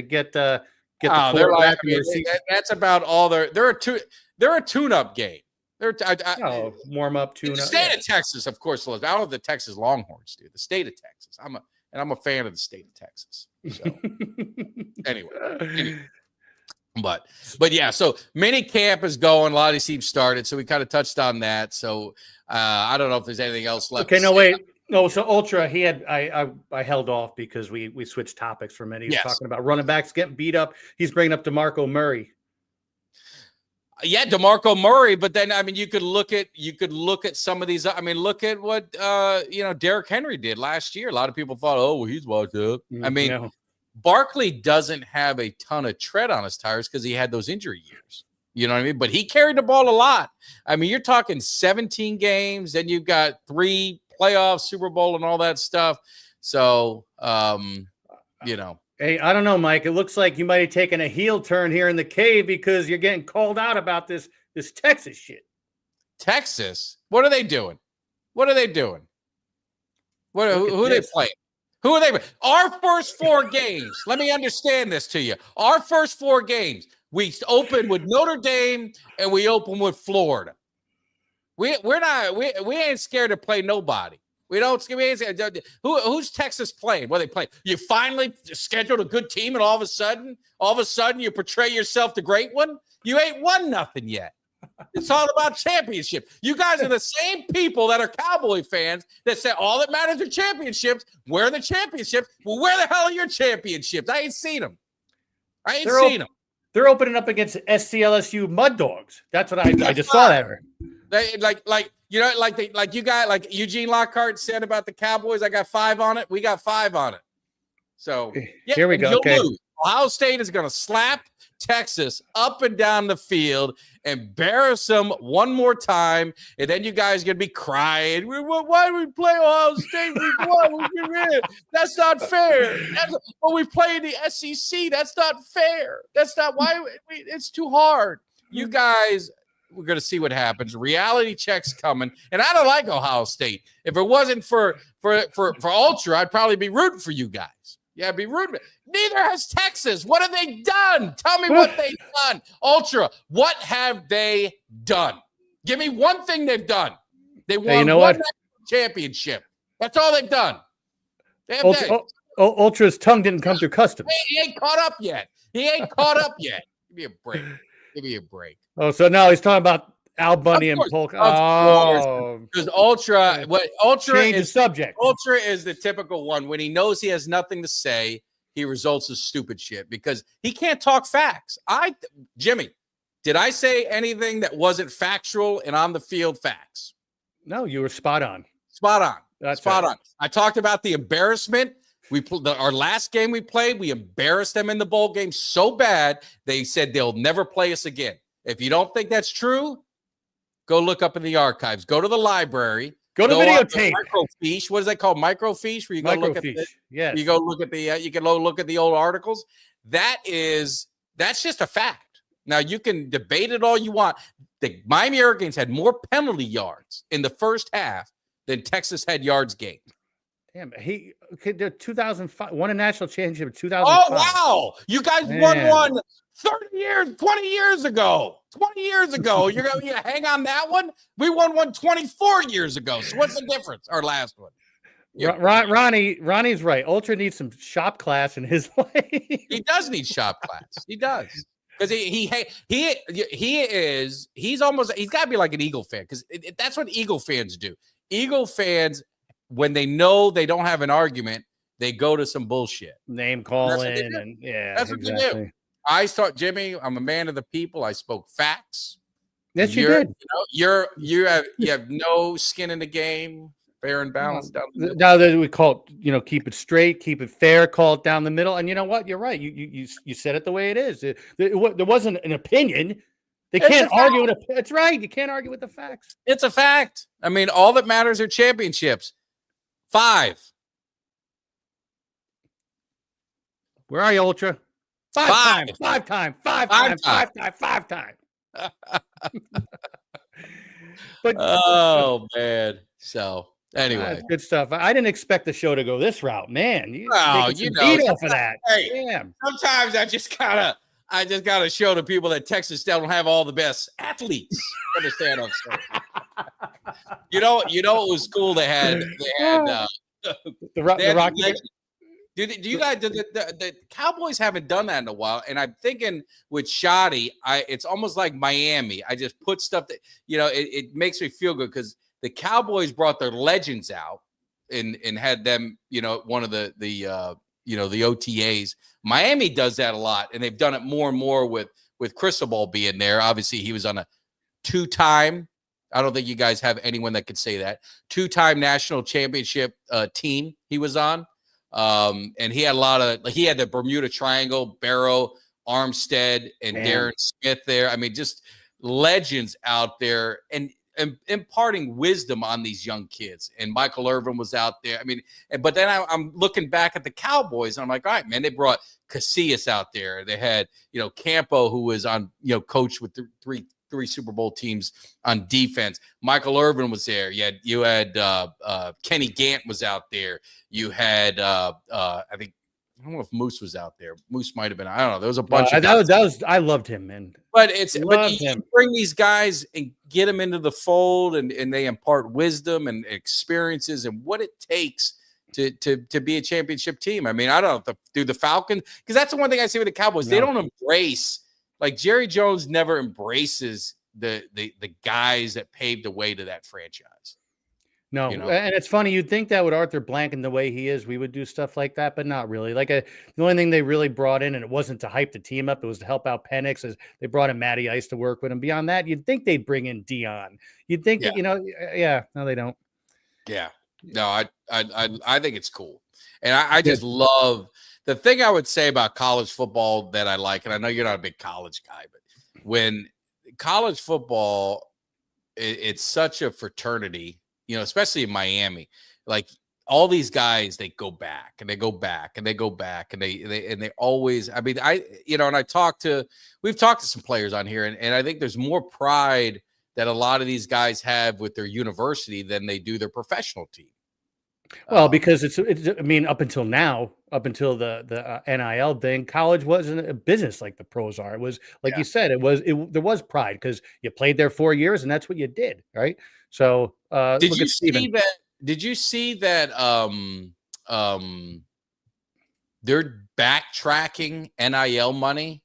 get the quarterback. That's about all. They're a tune up game. Warm up tune up. The state of Texas, of course. I don't know if the Texas Longhorns do. The state of Texas. I'm a fan of the state of Texas. So anyway. But yeah, so mini camp is going. A lot of these teams started, so we kind of touched on that. So I don't know if there's anything else left. Okay, no, wait. No, so Ultra, I held off because we switched topics for a minute. He was talking about running backs getting beat up. He's bringing up DeMarco Murray. Yeah, DeMarco Murray, but then you could look at some of these. Look at what Derrick Henry did last year. A lot of people thought, oh, well, he's washed up. Barkley doesn't have a ton of tread on his tires because he had those injury years. You know what I mean? But he carried the ball a lot. You're talking 17 games, then you've got 3 playoffs, Super Bowl, and all that stuff. So, Hey, I don't know, Mike. It looks like you might have taken a heel turn here in the cave because you're getting called out about this Texas shit. Texas? What are they doing? Who are they playing? Who are they? Our first 4 games. Let me understand this to you. Our first 4 games, we open with Notre Dame and we open with Florida. We ain't scared to play nobody. Who's Texas playing? What are they playing? You finally scheduled a good team, and all of a sudden you portray yourself the great one. You ain't won nothing yet. It's all about championship. You guys are the same people that are Cowboy fans that say all that matters are championships. Where are the championships? Well, where the hell are your championships? I ain't seen them. They're opening up against SCLSU Mud Dogs. That's what I just saw that. They like Eugene Lockhart said about the Cowboys. I got 5 on it. We got 5 on it. So here we go. Okay. Lose. Ohio State is going to slap Texas up and down the field, embarrass them one more time, and then you guys are going to be crying. Why do we play Ohio State? That's not fair. When we play in the SEC, that's not fair. That's not why it's too hard. You guys, we're going to see what happens. Reality check's coming, and I don't like Ohio State. If it wasn't for Ultra, I'd probably be rooting for you guys. Yeah, be rooting. Neither has Texas. What have they done? Tell me what they've done. Ultra, what have they done? Give me one thing they've done. They won one championship. That's all they've done. Ultra's tongue didn't come through customs. He ain't caught up yet. Give me a break. Oh, so now he's talking about Al Bundy and Polk. Oh, because Ultra change the subject. Ultra is the typical one. When he knows he has nothing to say, he results in stupid shit because he can't talk facts. Jimmy, did I say anything that wasn't factual and on the field facts? No, you were spot on. That's spot on. I talked about the embarrassment. Our last game we played, we embarrassed them in the bowl game so bad they said they'll never play us again. If you don't think that's true, go look up in the archives. Go to the library. Go to videotape. Microfiche. What is that called? Microfiche. Where you go look at you go look at the. You can look at the old articles. That's just a fact. Now you can debate it all you want. The Miami Hurricanes had more penalty yards in the first half than Texas had yards gained. Damn, he 2005 won a national championship in 2005. Oh wow! You guys won one 30 years, 20 years ago. 20 years ago. You're going to hang on that one? We won one 24 years ago. So what's the difference? Our last one. Yeah. Ronnie's right. Ultra needs some shop class in his life. He does need shop class. He does. Because he's got to be like an Eagle fan because that's what Eagle fans do. Eagle fans, when they know they don't have an argument, they go to some bullshit. Name calling. That's what they do. I thought, Jimmy, I'm a man of the people. I spoke facts. Yes, you did. You have no skin in the game. Fair and balanced down the middle. Now that we call it, keep it straight, keep it fair, call it down the middle. And you know what? You're right. You said it the way it is. There wasn't an opinion. They It's can't a argue with it. That's right. You can't argue with the facts. It's a fact. I mean, all that matters are championships. 5. Where are you, Ultra? 5 5. times. 5 times. 5 times. 5 times. 5 times. But Oh man. So anyway, that's good stuff. I didn't expect the show to go this route, man. You well, taking you some know, beat off of that. hey, Damn. sometimes I just gotta show the people that Texas don't have all the best athletes. Understand what I'm saying? You know, it was cool. They had The Rocky. legends. Do you guys? The Cowboys haven't done that in a while, and I'm thinking with Shoddy, it's almost like Miami. I just put stuff that it makes me feel good because the Cowboys brought their legends out and had them, one of the OTAs. Miami does that a lot, and they've done it more and more with Cristobal being there. Obviously, he was on a 2-time. I don't think you guys have anyone that could say that 2-time national championship team he was on. And he had he had the Bermuda Triangle, Barrow, Armstead, and Darren Smith there. I mean, just legends out there and imparting wisdom on these young kids. And Michael Irvin was out there. I mean, but then I'm looking back at the Cowboys and I'm like, all right, man, they brought Casillas out there. They had, Campo, who was on, coach with three Super Bowl teams on defense. Michael Irvin was there. You had Kenny Gant was out there. You had I don't know if Moose was out there. Moose might have been. I don't know. There was a bunch of guys. I loved him, man. But you bring these guys and get them into the fold, and they impart wisdom and experiences and what it takes to be a championship team. I mean, I don't know, do the Falcons, because that's the one thing I see with the Cowboys. No. They don't embrace. Like Jerry Jones never embraces the guys that paved the way to that franchise. No, and it's funny. You'd think that with Arthur Blank and the way he is, we would do stuff like that, but not really. The only thing they really brought in, and it wasn't to hype the team up, it was to help out Penix, is they brought in Matty Ice to work with him. Beyond that, you'd think they'd bring in Dion. You'd think that, no, they don't. Yeah. No, I think it's cool. And I just love the thing I would say about college football that I like, and I know you're not a big college guy, but when college football, it's such a fraternity, especially in Miami, like all these guys, they go back and they go back and they go back and they always, I mean, and we've talked to some players on here, and I think there's more pride that a lot of these guys have with their university than they do their professional team. Well, because it's I mean, up until now, up until the NIL thing, college wasn't a business like the pros are. It was, like you said, there was pride because you played there 4 years and that's what you did, right? So did you see that they're backtracking NIL money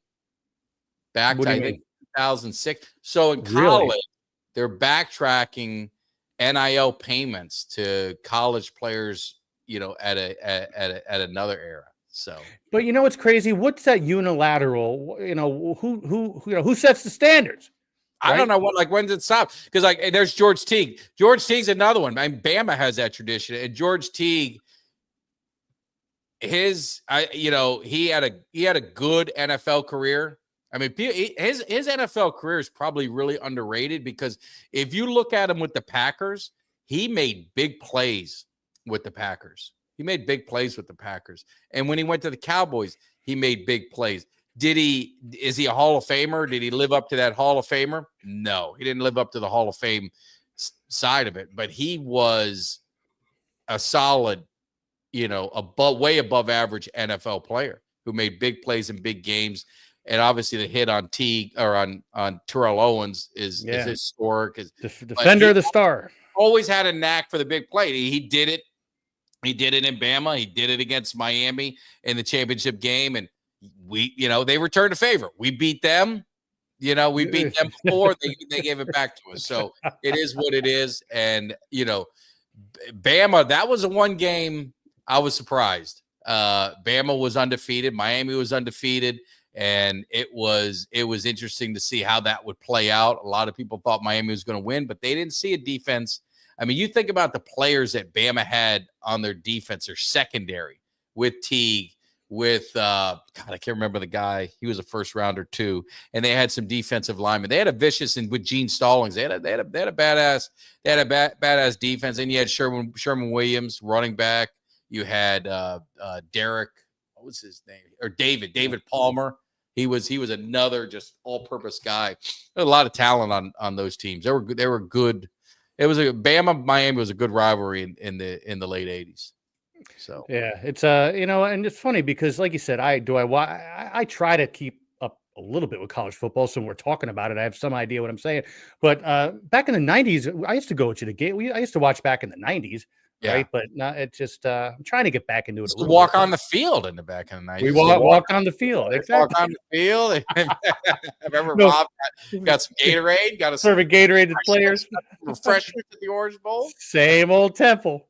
back to, I think, 2006. So in college, they're backtracking NIL payments to college players, at another era. So, but what's crazy? What's that unilateral? Who sets the standards? Right? I don't know when did it stop? Because there's George Teague. George Teague's another one. I mean, Bama has that tradition, and George Teague, he had a good NFL career. I mean, his NFL career is probably really underrated because if you look at him with the Packers, he made big plays with the Packers. And when he went to the Cowboys, he made big plays. Is he a Hall of Famer? Did he live up to that Hall of Famer? No, he didn't live up to the Hall of Fame side of it, but he was a solid, way above average NFL player who made big plays in big games. And obviously the hit on Teague or on Terrell Owens is historic. Defender of the star. Always had a knack for the big play. He did it. He did it in Bama. He did it against Miami in the championship game. And they returned a favor. We beat them. We beat them before. They gave it back to us. So it is what it is. And, Bama, that was a one game I was surprised. Bama was undefeated. Miami was undefeated. And it was interesting to see how that would play out. A lot of people thought Miami was going to win, but they didn't see a defense. I mean, you think about the players that Bama had on their defense or secondary with Teague, with God, I can't remember the guy. He was a first rounder too, and they had some defensive linemen. They had a vicious and with Gene Stallings. They had a badass defense. And you had Sherman Williams, running back. You had Derek, what was his name? Or David Palmer. He was another just all-purpose guy. There was a lot of talent on those teams. They were good. It was Bama Miami was a good rivalry in the late 80s. So yeah, it's and it's funny because, like you said, I try to keep up a little bit with college football, so when we're talking about it, I have some idea what I'm saying. But back in the '90s, I used to go to the game. I used to watch back in the '90s, right? But not it just I'm trying to get back into it. To walk on the field in the back in the '90s. We walk on the field. Exactly. Walk on the field. I remember Bob got some Gatorade. Got a serving Gatorade to players. Refreshments at the Orange Bowl. Same old Temple.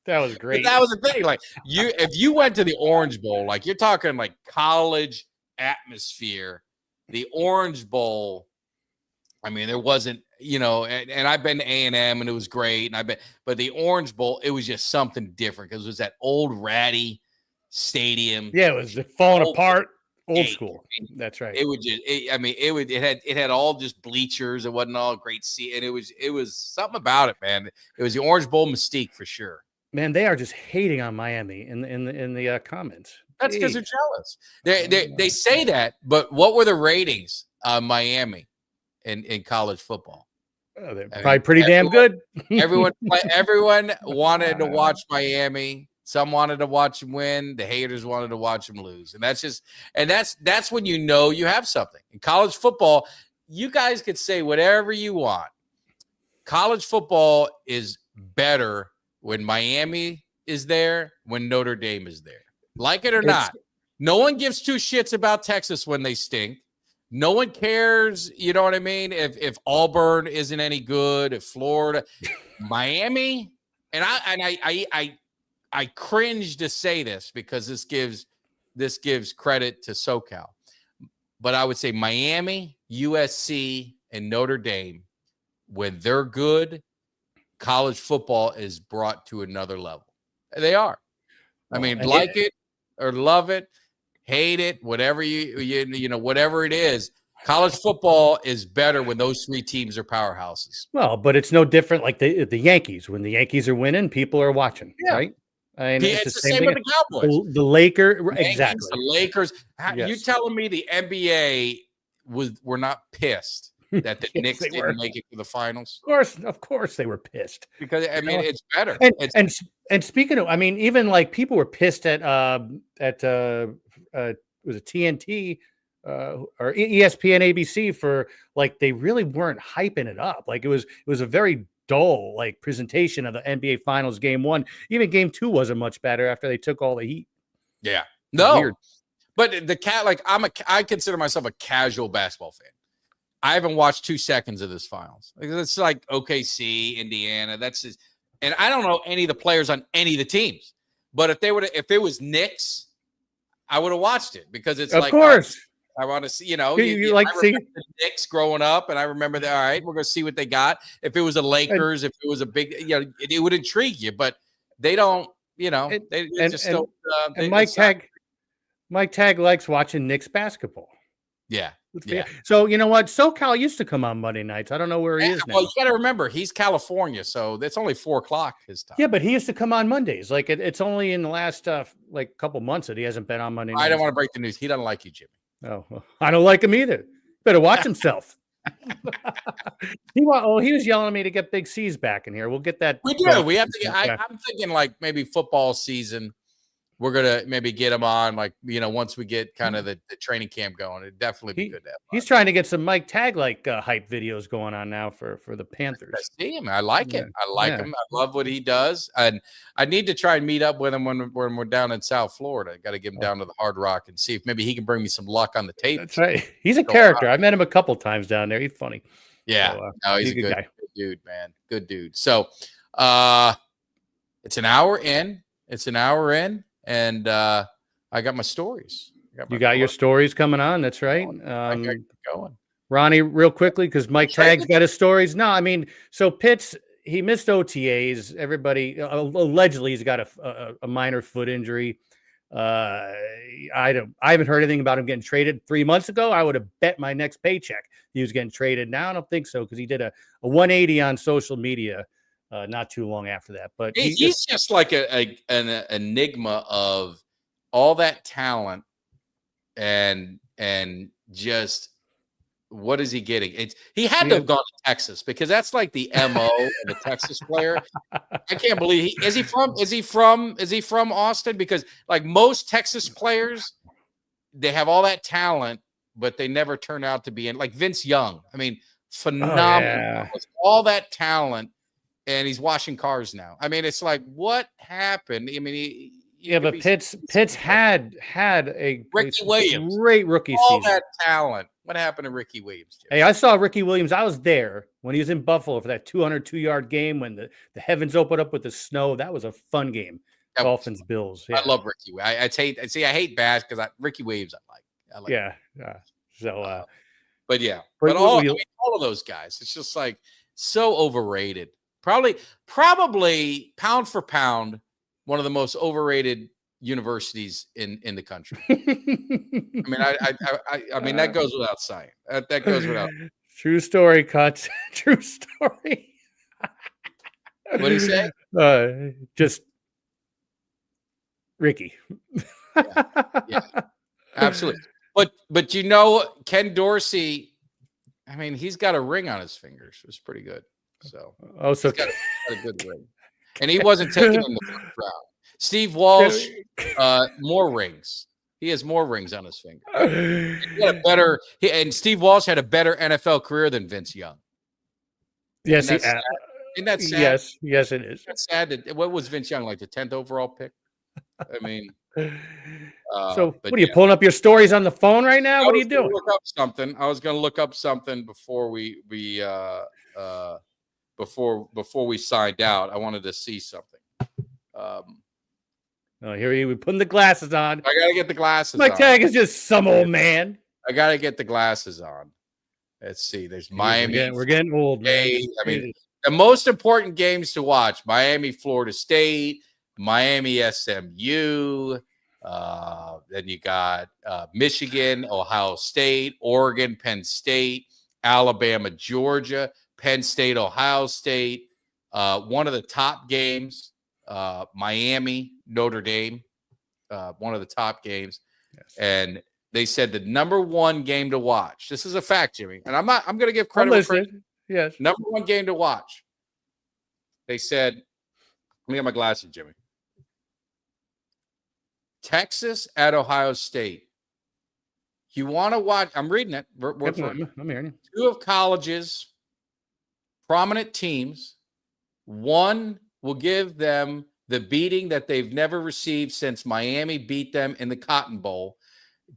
That was great. But that was the thing. Like if you went to the Orange Bowl, like you're talking like college atmosphere, the Orange Bowl. I mean, there wasn't, and I've been to A&M and it was great. But the Orange Bowl, it was just something different because it was that old ratty stadium. Yeah, it was falling apart. Old school. That's right. It would just, it had all just bleachers. It wasn't all great seat. And it was something about it, man. It was the Orange Bowl mystique for sure. Man, they are just hating on Miami in the comments. That's because they're jealous. They say that, but what were the ratings on Miami in college football? Oh, they're probably pretty damn good. everyone wanted to watch Miami. Some wanted to watch them win. The haters wanted to watch them lose, and that's when you know you have something in college football. You guys could say whatever you want. College football is better when Miami is there, when Notre Dame is there. Like it or not, no one gives two shits about Texas when they stink. No one cares, you know what I mean? If Auburn isn't any good, if Florida, Miami, and I cringe to say this because this gives credit to SoCal. But I would say Miami, USC, and Notre Dame, when they're good, college football is brought to another level. They are. I mean, like it or love it, hate it, whatever whatever it is, college football is better when those three teams are powerhouses. Well, but it's no different like the Yankees. When the Yankees are winning, people are watching, right? I mean, it's the same with the Cowboys. The Lakers, exactly. The Lakers. Yes. You telling me the NBA were not pissed that the Knicks didn't make it to the finals? Of course they were pissed. Because I mean, it's better. And speaking of, I mean, even like people were pissed at was it TNT or ESPN ABC for like they really weren't hyping it up. Like it was a very dull like presentation of the NBA Finals game 1. Even game 2 wasn't much better after they took all the heat. Yeah. No. Weird. But I consider myself a casual basketball fan. I haven't watched 2 seconds of this finals. It's like OKC, Indiana. That's just, and I don't know any of the players on any of the teams. But if it was Knicks, I would have watched it because it's of course. I want to see, you like I remember the Knicks growing up, and I remember that. All right, we're going to see what they got. If it was the Lakers, if it was a big, it would intrigue you. But they don't, they just don't. And Mike Tag likes watching Knicks basketball. Yeah. So you know what? SoCal used to come on Monday nights. I don't know where he is now. Well, you got to remember he's California, so it's only 4:00 his time. Yeah, but he used to come on Mondays. Like it's only in the last like couple months that he hasn't been on Monday nights. I don't want to break the news. He doesn't like you, Jimmy. Oh, well, I don't like him either. Better watch himself. He was yelling at me to get Big C's back in here. We'll get that. We do. We have to. I'm thinking like maybe football season. We're gonna maybe get him on, like once we get kind of the training camp going. It'd definitely be good to have. He's trying to get some Mike Tag like hype videos going on now for the Panthers. I see him. I like it. I like him. I love what he does, and I need to try and meet up with him when we're down in South Florida. Got to get him down to the Hard Rock and see if maybe he can bring me some luck on the tape. That's right. He's a character. I've met him a couple times down there. He's funny. Yeah, so, no, he's a good dude, man. Good dude. So, it's an hour in. And I got my stories. You got your stories coming on. That's right. I got going. Ronnie, real quickly, because Mike Tag's got his stories. No, I mean, so Pitts, he missed OTAs. Everybody, allegedly, he's got a minor foot injury. I haven't heard anything about him getting traded. 3 months ago, I would have bet my next paycheck he was getting traded. Now I don't think so because he did a 180 on social media not too long after that. But he's just like an enigma of all that talent and just what is he getting? He had to have gone to Texas because that's like the MO of a Texas player. I can't believe is he from Austin? Because like most Texas players, they have all that talent, but they never turn out to be in like Vince Young. I mean, phenomenal. All that talent, and he's washing cars now. I mean, it's like what happened? I mean, but Pitts had a Ricky Williams, great rookie all season. that talent. What happened to Ricky Williams? Jim? Hey, I saw Ricky Williams. I was there when he was in Buffalo for that 202-yard game when the heavens opened up with the snow. That was a fun game. Dolphins Bills. Yeah. I love Ricky. I hate Bass because Ricky Williams. I like. Yeah. So, but yeah, but all of those guys, it's just like so overrated. Probably pound for pound, one of the most overrated universities in the country. I mean, that goes without saying. That goes without. True story, Cuts. True story. What do you say? Just Ricky. Yeah, absolutely. But Ken Dorsey. I mean, he's got a ring on his fingers. It's pretty good. So he's got a good ring, and he wasn't taken in the first round. Steve Walsh, more rings. He has more rings on his finger. And Steve Walsh had a better NFL career than Vince Young. Yes, isn't that sad? Yes, it is. That's sad. What was Vince Young like? The 10th overall pick? I mean, so what are you pulling up your stories on the phone right now? What are you doing? Look up something. I was going to look up something before we signed out. I wanted to see something. Here we're putting the glasses on. I gotta get the glasses. Mike Tag is just some old man. I gotta get the glasses on. Let's see. There's Miami. We're getting old, man. I mean, the most important games to watch: Miami, Florida State, Miami, SMU. Then you got Michigan, Ohio State, Oregon, Penn State, Alabama, Georgia, Penn State, Ohio State. One of the top games. Miami, Notre Dame, one of the top games. Yes. And they said the number one game to watch. This is a fact, Jimmy. And I'm going to give credit. Yes. Number one game to watch. They said, let me get my glasses, Jimmy. Texas at Ohio State. You want to watch? I'm reading it. I'm hearing you. Two of college's prominent teams. One will give them the beating that they've never received since Miami beat them in the Cotton Bowl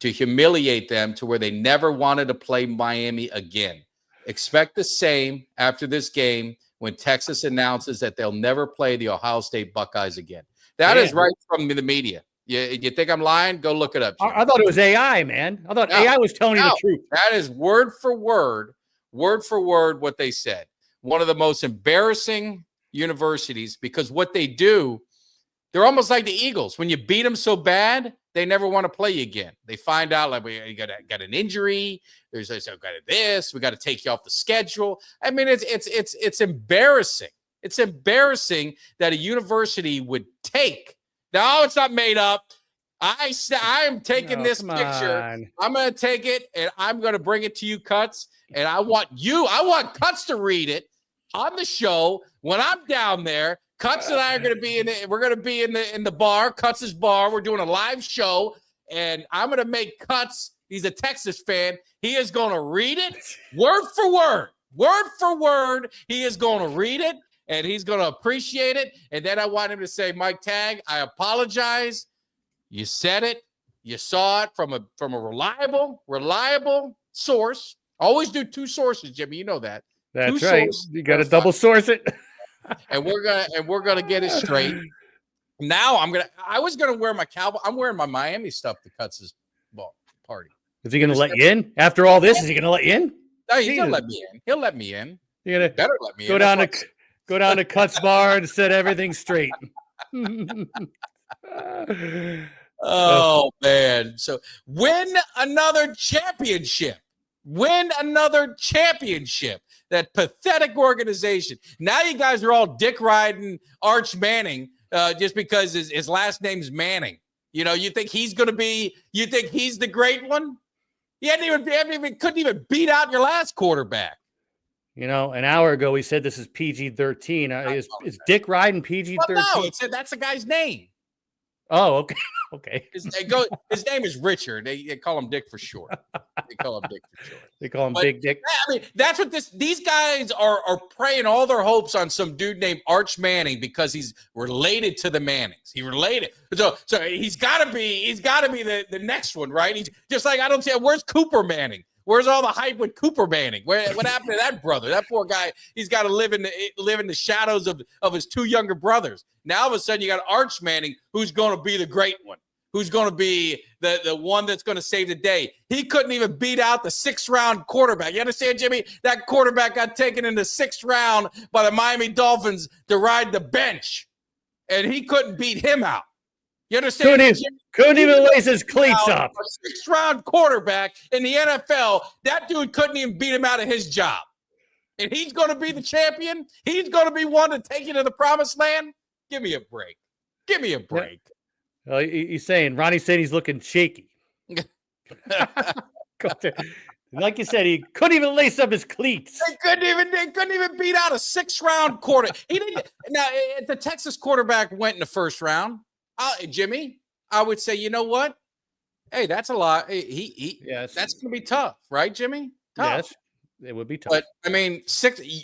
to humiliate them to where they never wanted to play Miami again. Expect the same after this game when Texas announces that they'll never play the Ohio State Buckeyes again. That is right from the media. You think I'm lying? Go look it up. I thought it was AI, man. I thought AI was telling you the truth. That is word for word what they said. One of the most embarrassing universities, because what they do, they're almost like the Eagles. When you beat them so bad, they never want to play you again. They find out like we got an injury. There's this. We got to take you off the schedule. I mean, it's embarrassing. It's embarrassing that a university would take. No, it's not made up. I am taking this picture. I'm going to take it and I'm going to bring it to you, Cuts. And I want Cuts to read it on the show when I'm down there. Cuts and I are going to be in the bar, Cuts' bar. We're doing a live show, and I'm going to make Cuts. He's a Texas fan. He is going to read it word for word. He is going to read it, and he's going to appreciate it. And then I want him to say, Mike Tag, I apologize. You said it. You saw it from a reliable source. Always do two sources, Jimmy. You know that. That's right. You got to double source it. And we're gonna get it straight. Now I was gonna wear my Cowboy. I'm wearing my Miami stuff to Cuts' party. Is he gonna let you in after all this? Is he gonna let you in? No, he's gonna let me in. He'll let me in. You're gonna better let me go in. Go down to Cuts bar and set everything straight. Oh, man. So win another championship. Win another championship. That pathetic organization. Now you guys are all dick riding Arch Manning just because his last name's Manning. You know, you think he's the great one? He couldn't even beat out your last quarterback. You know, an hour ago we said this is PG-13. Is Dick Riding PG-13? Well, no, it said that's the guy's name. Oh, okay. Okay. His name is Richard. They call him Dick for short. They call him Dick for short. They call him Big Dick. I mean, that's what these guys are preying all their hopes on some dude named Arch Manning because he's related to the Mannings. He related. So he's gotta be the next one, right? He's just like, I don't see where's Cooper Manning? Where's all the hype with Cooper Manning? What happened to that brother? That poor guy, he's got to live in the shadows of his two younger brothers. Now all of a sudden you got Arch Manning, who's going to be the great one, who's going to be the one that's going to save the day. He couldn't even beat out the 6th-round quarterback. You understand, Jimmy? That quarterback got taken in the 6th round by the Miami Dolphins to ride the bench, and he couldn't beat him out. You understand? Couldn't even lace his cleats up. A 6th-round quarterback in the NFL, that dude couldn't even beat him out of his job. And he's going to be the champion? He's going to be one to take you to the promised land? Give me a break. Give me a break. He's saying, Ronnie's saying he's looking shaky. Like you said, he couldn't even lace up his cleats. They couldn't even beat out a 6th-round quarter. He didn't. Now, if the Texas quarterback went in the 1st round, Jimmy, I would say, you know what? Hey, that's a lot. Yes, that's gonna be tough, right, Jimmy? Tough. Yes, it would be tough. But I mean,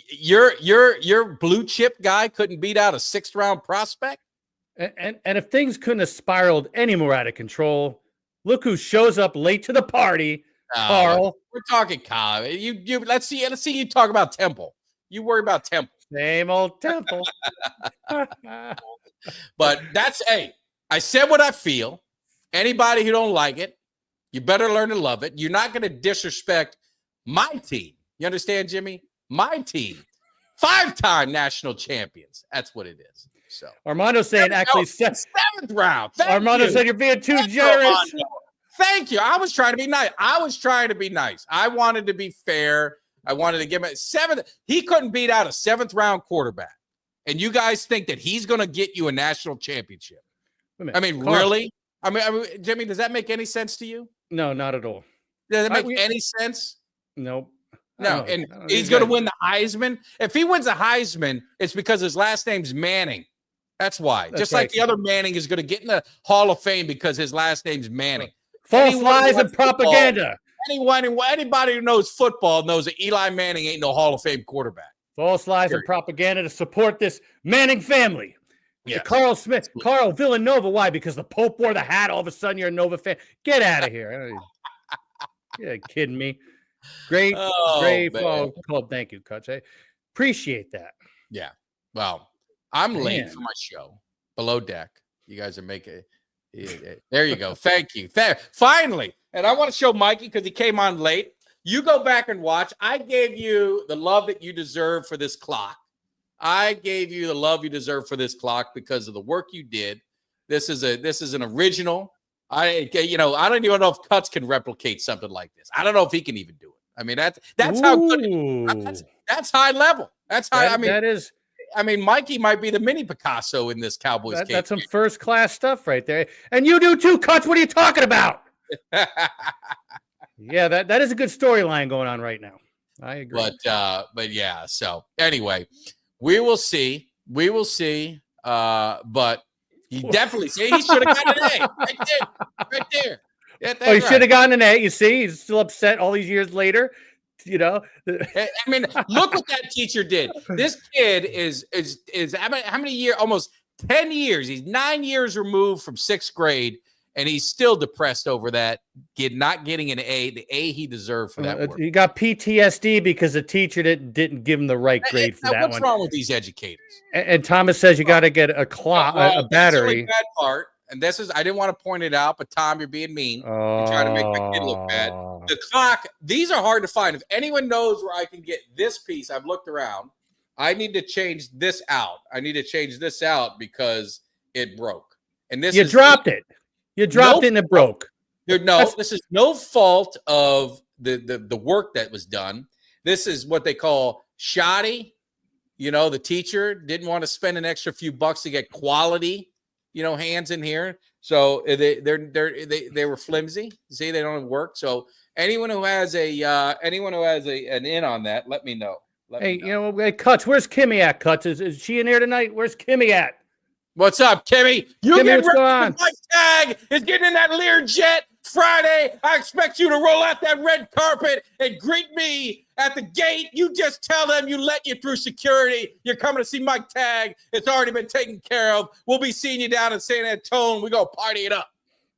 your blue chip guy couldn't beat out a 6th-round prospect. And if things couldn't have spiraled any more out of control, look who shows up late to the party, Carl. We're talking Kyle. You let's see you talk about Temple. You worry about Temple. Same old Temple. But I said what I feel. Anybody who don't like it, you better learn to love it. You're not going to disrespect my team. You understand, Jimmy? My team. 5-time national champions. That's what it is. So Armando's saying actually 7th round. Armando said you're being too generous. Thank you. I was trying to be nice. I wanted to be fair. I wanted to give him a 7th. He couldn't beat out a 7th-round quarterback. And you guys think that he's going to get you a national championship? I mean, Carl, really? I mean, Jimmy, does that make any sense to you? No, not at all. Does it make any sense? Nope. No. And he's going to win the Heisman. If he wins the Heisman, it's because his last name's Manning. That's why. Just like the other Manning is going to get in the Hall of Fame because his last name's Manning. False lies and propaganda. Anybody who knows football knows that Eli Manning ain't no Hall of Fame quarterback. False lies and propaganda to support this Manning family. Yeah. Carl Villanova. Why? Because the Pope wore the hat. All of a sudden, you're a Nova fan. Get out of here. You're kidding me. Great follow. Thank you, Coach. I appreciate that. Yeah. Well, I'm late for my show. Below Deck. You guys are making it. There you go. Thank you. Finally. And I want to show Mikey because he came on late. You go back and watch. I gave you the love that you deserve for this clock. I gave you the love you deserve for this clock because of the work you did. This is an original. I don't even know if Cuts can replicate something like this. I don't know if he can even do it. I mean, that's how good. That's high level. That's high. I mean, Mikey might be the mini Picasso in this Cowboys game. That's some first class stuff right there. And you do too, Cuts. What are you talking about? Yeah, that is a good storyline going on right now. I agree. But yeah. So anyway, we will see. But he definitely he should have gotten an A right there. Yeah, he should have gotten an A. You see, he's still upset all these years later. You know, I mean, look what that teacher did. This kid is how many years? Almost 10 years. He's 9 years removed from 6th grade. And he's still depressed over that kid not getting an A, the A he deserved for that work. He got PTSD because the teacher didn't give him the right grade for that one. What's wrong with these educators? And Thomas says you got to get a battery. Bad part, and I didn't want to point it out, but Tom, you're being mean. You're trying to make my kid look bad. The clock, these are hard to find. If anyone knows where I can get this piece, I've looked around. I need to change this out. Because it broke. And this dropped it. You dropped it and it broke. This is no fault of the work that was done. This is what they call shoddy. The teacher didn't want to spend an extra few bucks to get quality, hands in here. So they were flimsy. See, they don't work. So anyone who has an in on that, let me know. Hey, Cuts, where's Kimmy at? Cuts, is she in here tonight? Where's Kimmy at? What's up, Kimmy? You Kimmy, get what's ready. going on? Mike Tag is getting in that Learjet Friday. I expect you to roll out that red carpet and greet me at the gate. You just tell them you let you through security. You're coming to see Mike Tag. It's already been taken care of. We'll be seeing you down in San Antonio. We go party it up.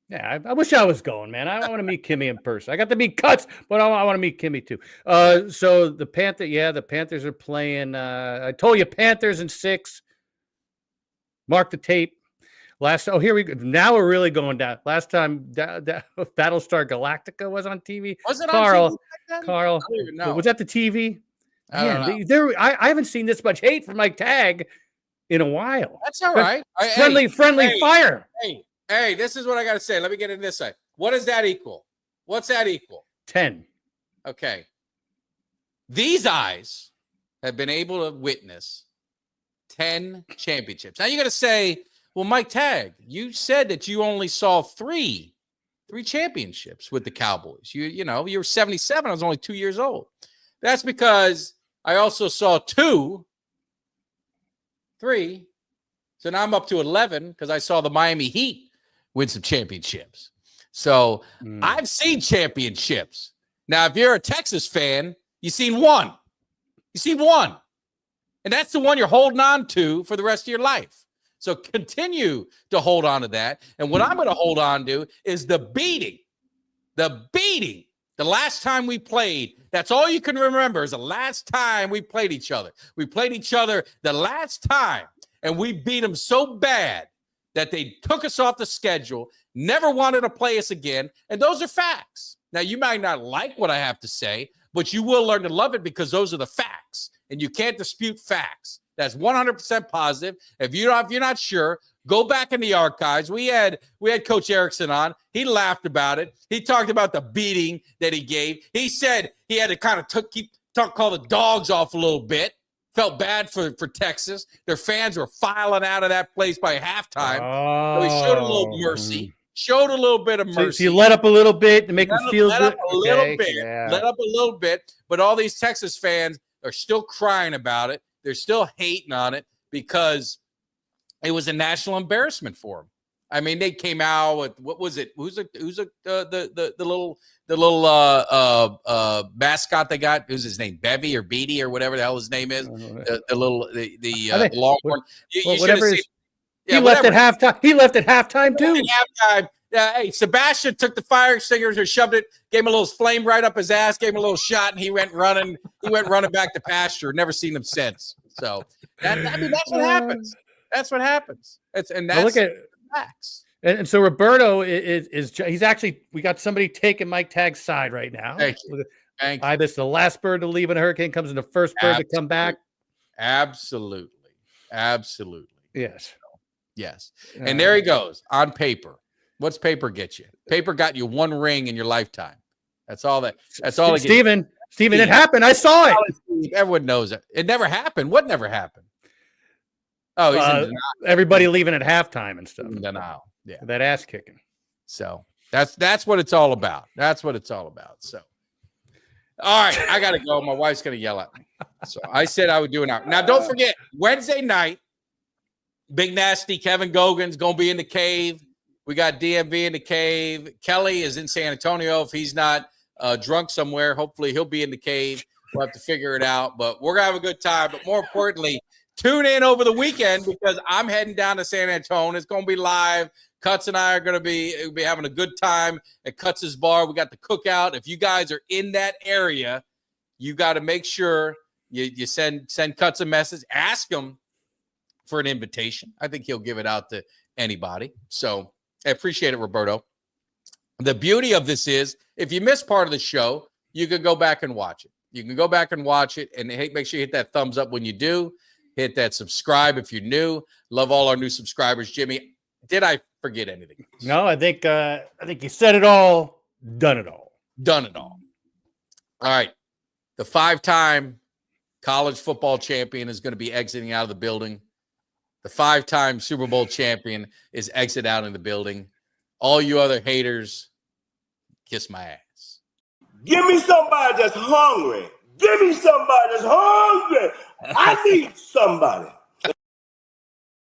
Yeah, I wish I was going, man. I want to meet Kimmy in person. I got to meet Cuts, but I want to meet Kimmy too. So the Panthers are playing. I told you, Panthers in 6. Mark the tape. Here we go. Now we're really going down. Last time Battlestar Galactica was on TV. Was it Carl, on TV back then? Carl, I don't even know. was that the TV? I don't know. I haven't seen this much hate from Mike Tag in a while. That's all right. Friendly fire. Hey, this is what I got to say. Let me get in this side. What does that equal? What's that equal? 10. Okay. These eyes have been able to witness 10 championships. Now you're going to say, well, Mike Tag, you said that you only saw three championships with the Cowboys. You were 77. I was only 2 years old. That's because I also saw 2, 3. So now I'm up to 11 because I saw the Miami Heat win some championships. So I've seen championships. Now, if you're a Texas fan, you've seen one. You've seen one. And that's the one you're holding on to for the rest of your life. So continue to hold on to that. And what I'm going to hold on to is the beating. The beating. The last time we played, that's all you can remember is the last time we played each other. We played each other the last time, and we beat them so bad that they took us off the schedule, never wanted to play us again. And those are facts. Now, you might not like what I have to say, but you will learn to love it because those are the facts. And you can't dispute facts. That's 100% positive. If you're not sure, go back in the archives. We had Coach Erickson on. He laughed about it. He talked about the beating that he gave. He said he had to kind of call the dogs off a little bit. Felt bad for Texas. Their fans were filing out of that place by halftime. So he showed a little mercy. Showed a little bit of mercy. So you let up a little bit to make them feel good. Let up a little bit. But all these Texas fans are still crying about it. They're still hating on it because it was a national embarrassment for them. I mean, they came out with what was it? Who's the little mascot they got? Who's his name? Bevy or Beatty or whatever the hell his name is. The Longhorn. Whatever. He left at halftime. He left at halftime too. At halftime. Hey, Sebastian took the fire extinguisher, shoved it, gave him a little flame right up his ass, gave him a little shot, and he went running. He went running back to pasture. Never seen him since. So that's what happens. That's what happens. That's facts. And so Roberto is he's actually, we got somebody taking Mike Tag's side right now. Thank you. Ibis, the last bird to leave in a hurricane, comes in the first bird to come back. Absolutely. Yes. Yes. And there he goes on paper. What's paper get you? Paper got you one ring in your lifetime. That's all. That's all. Steven, it happened. I saw it. Everyone knows it. It never happened. What never happened? Oh, he's in denial. Everybody leaving at halftime and stuff. In denial. Yeah. That ass kicking. So that's what it's all about. That's what it's all about. So, all right, I got to go. My wife's going to yell at me. So I said I would do an hour. Now, don't forget, Wednesday night, Big Nasty Kevin Gogan's going to be in the cave. We got DMV in the cave. Kelly is in San Antonio. If he's not drunk somewhere, hopefully he'll be in the cave. We'll have to figure it out. But we're going to have a good time. But more importantly, tune in over the weekend because I'm heading down to San Antonio. It's going to be live. Cuts and I are going to be having a good time at Cuts' Bar. We got the cookout. If you guys are in that area, you got to make sure you send Cuts a message. Ask him for an invitation. I think he'll give it out to anybody. So I appreciate it, Roberto. The beauty of this is if you miss part of the show, you can go back and watch it. You can go back and watch it and make sure you hit that thumbs up when you do. Hit that subscribe if you're new. Love all our new subscribers. Jimmy, did I forget anything else. No, I think you said it all, done it all. Done it all. All right. The 5-time college football champion is going to be exiting out of the building. The 5-time Super Bowl champion is exit out in the building. All you other haters, kiss my ass. Give me somebody that's hungry. Give me somebody that's hungry. I need somebody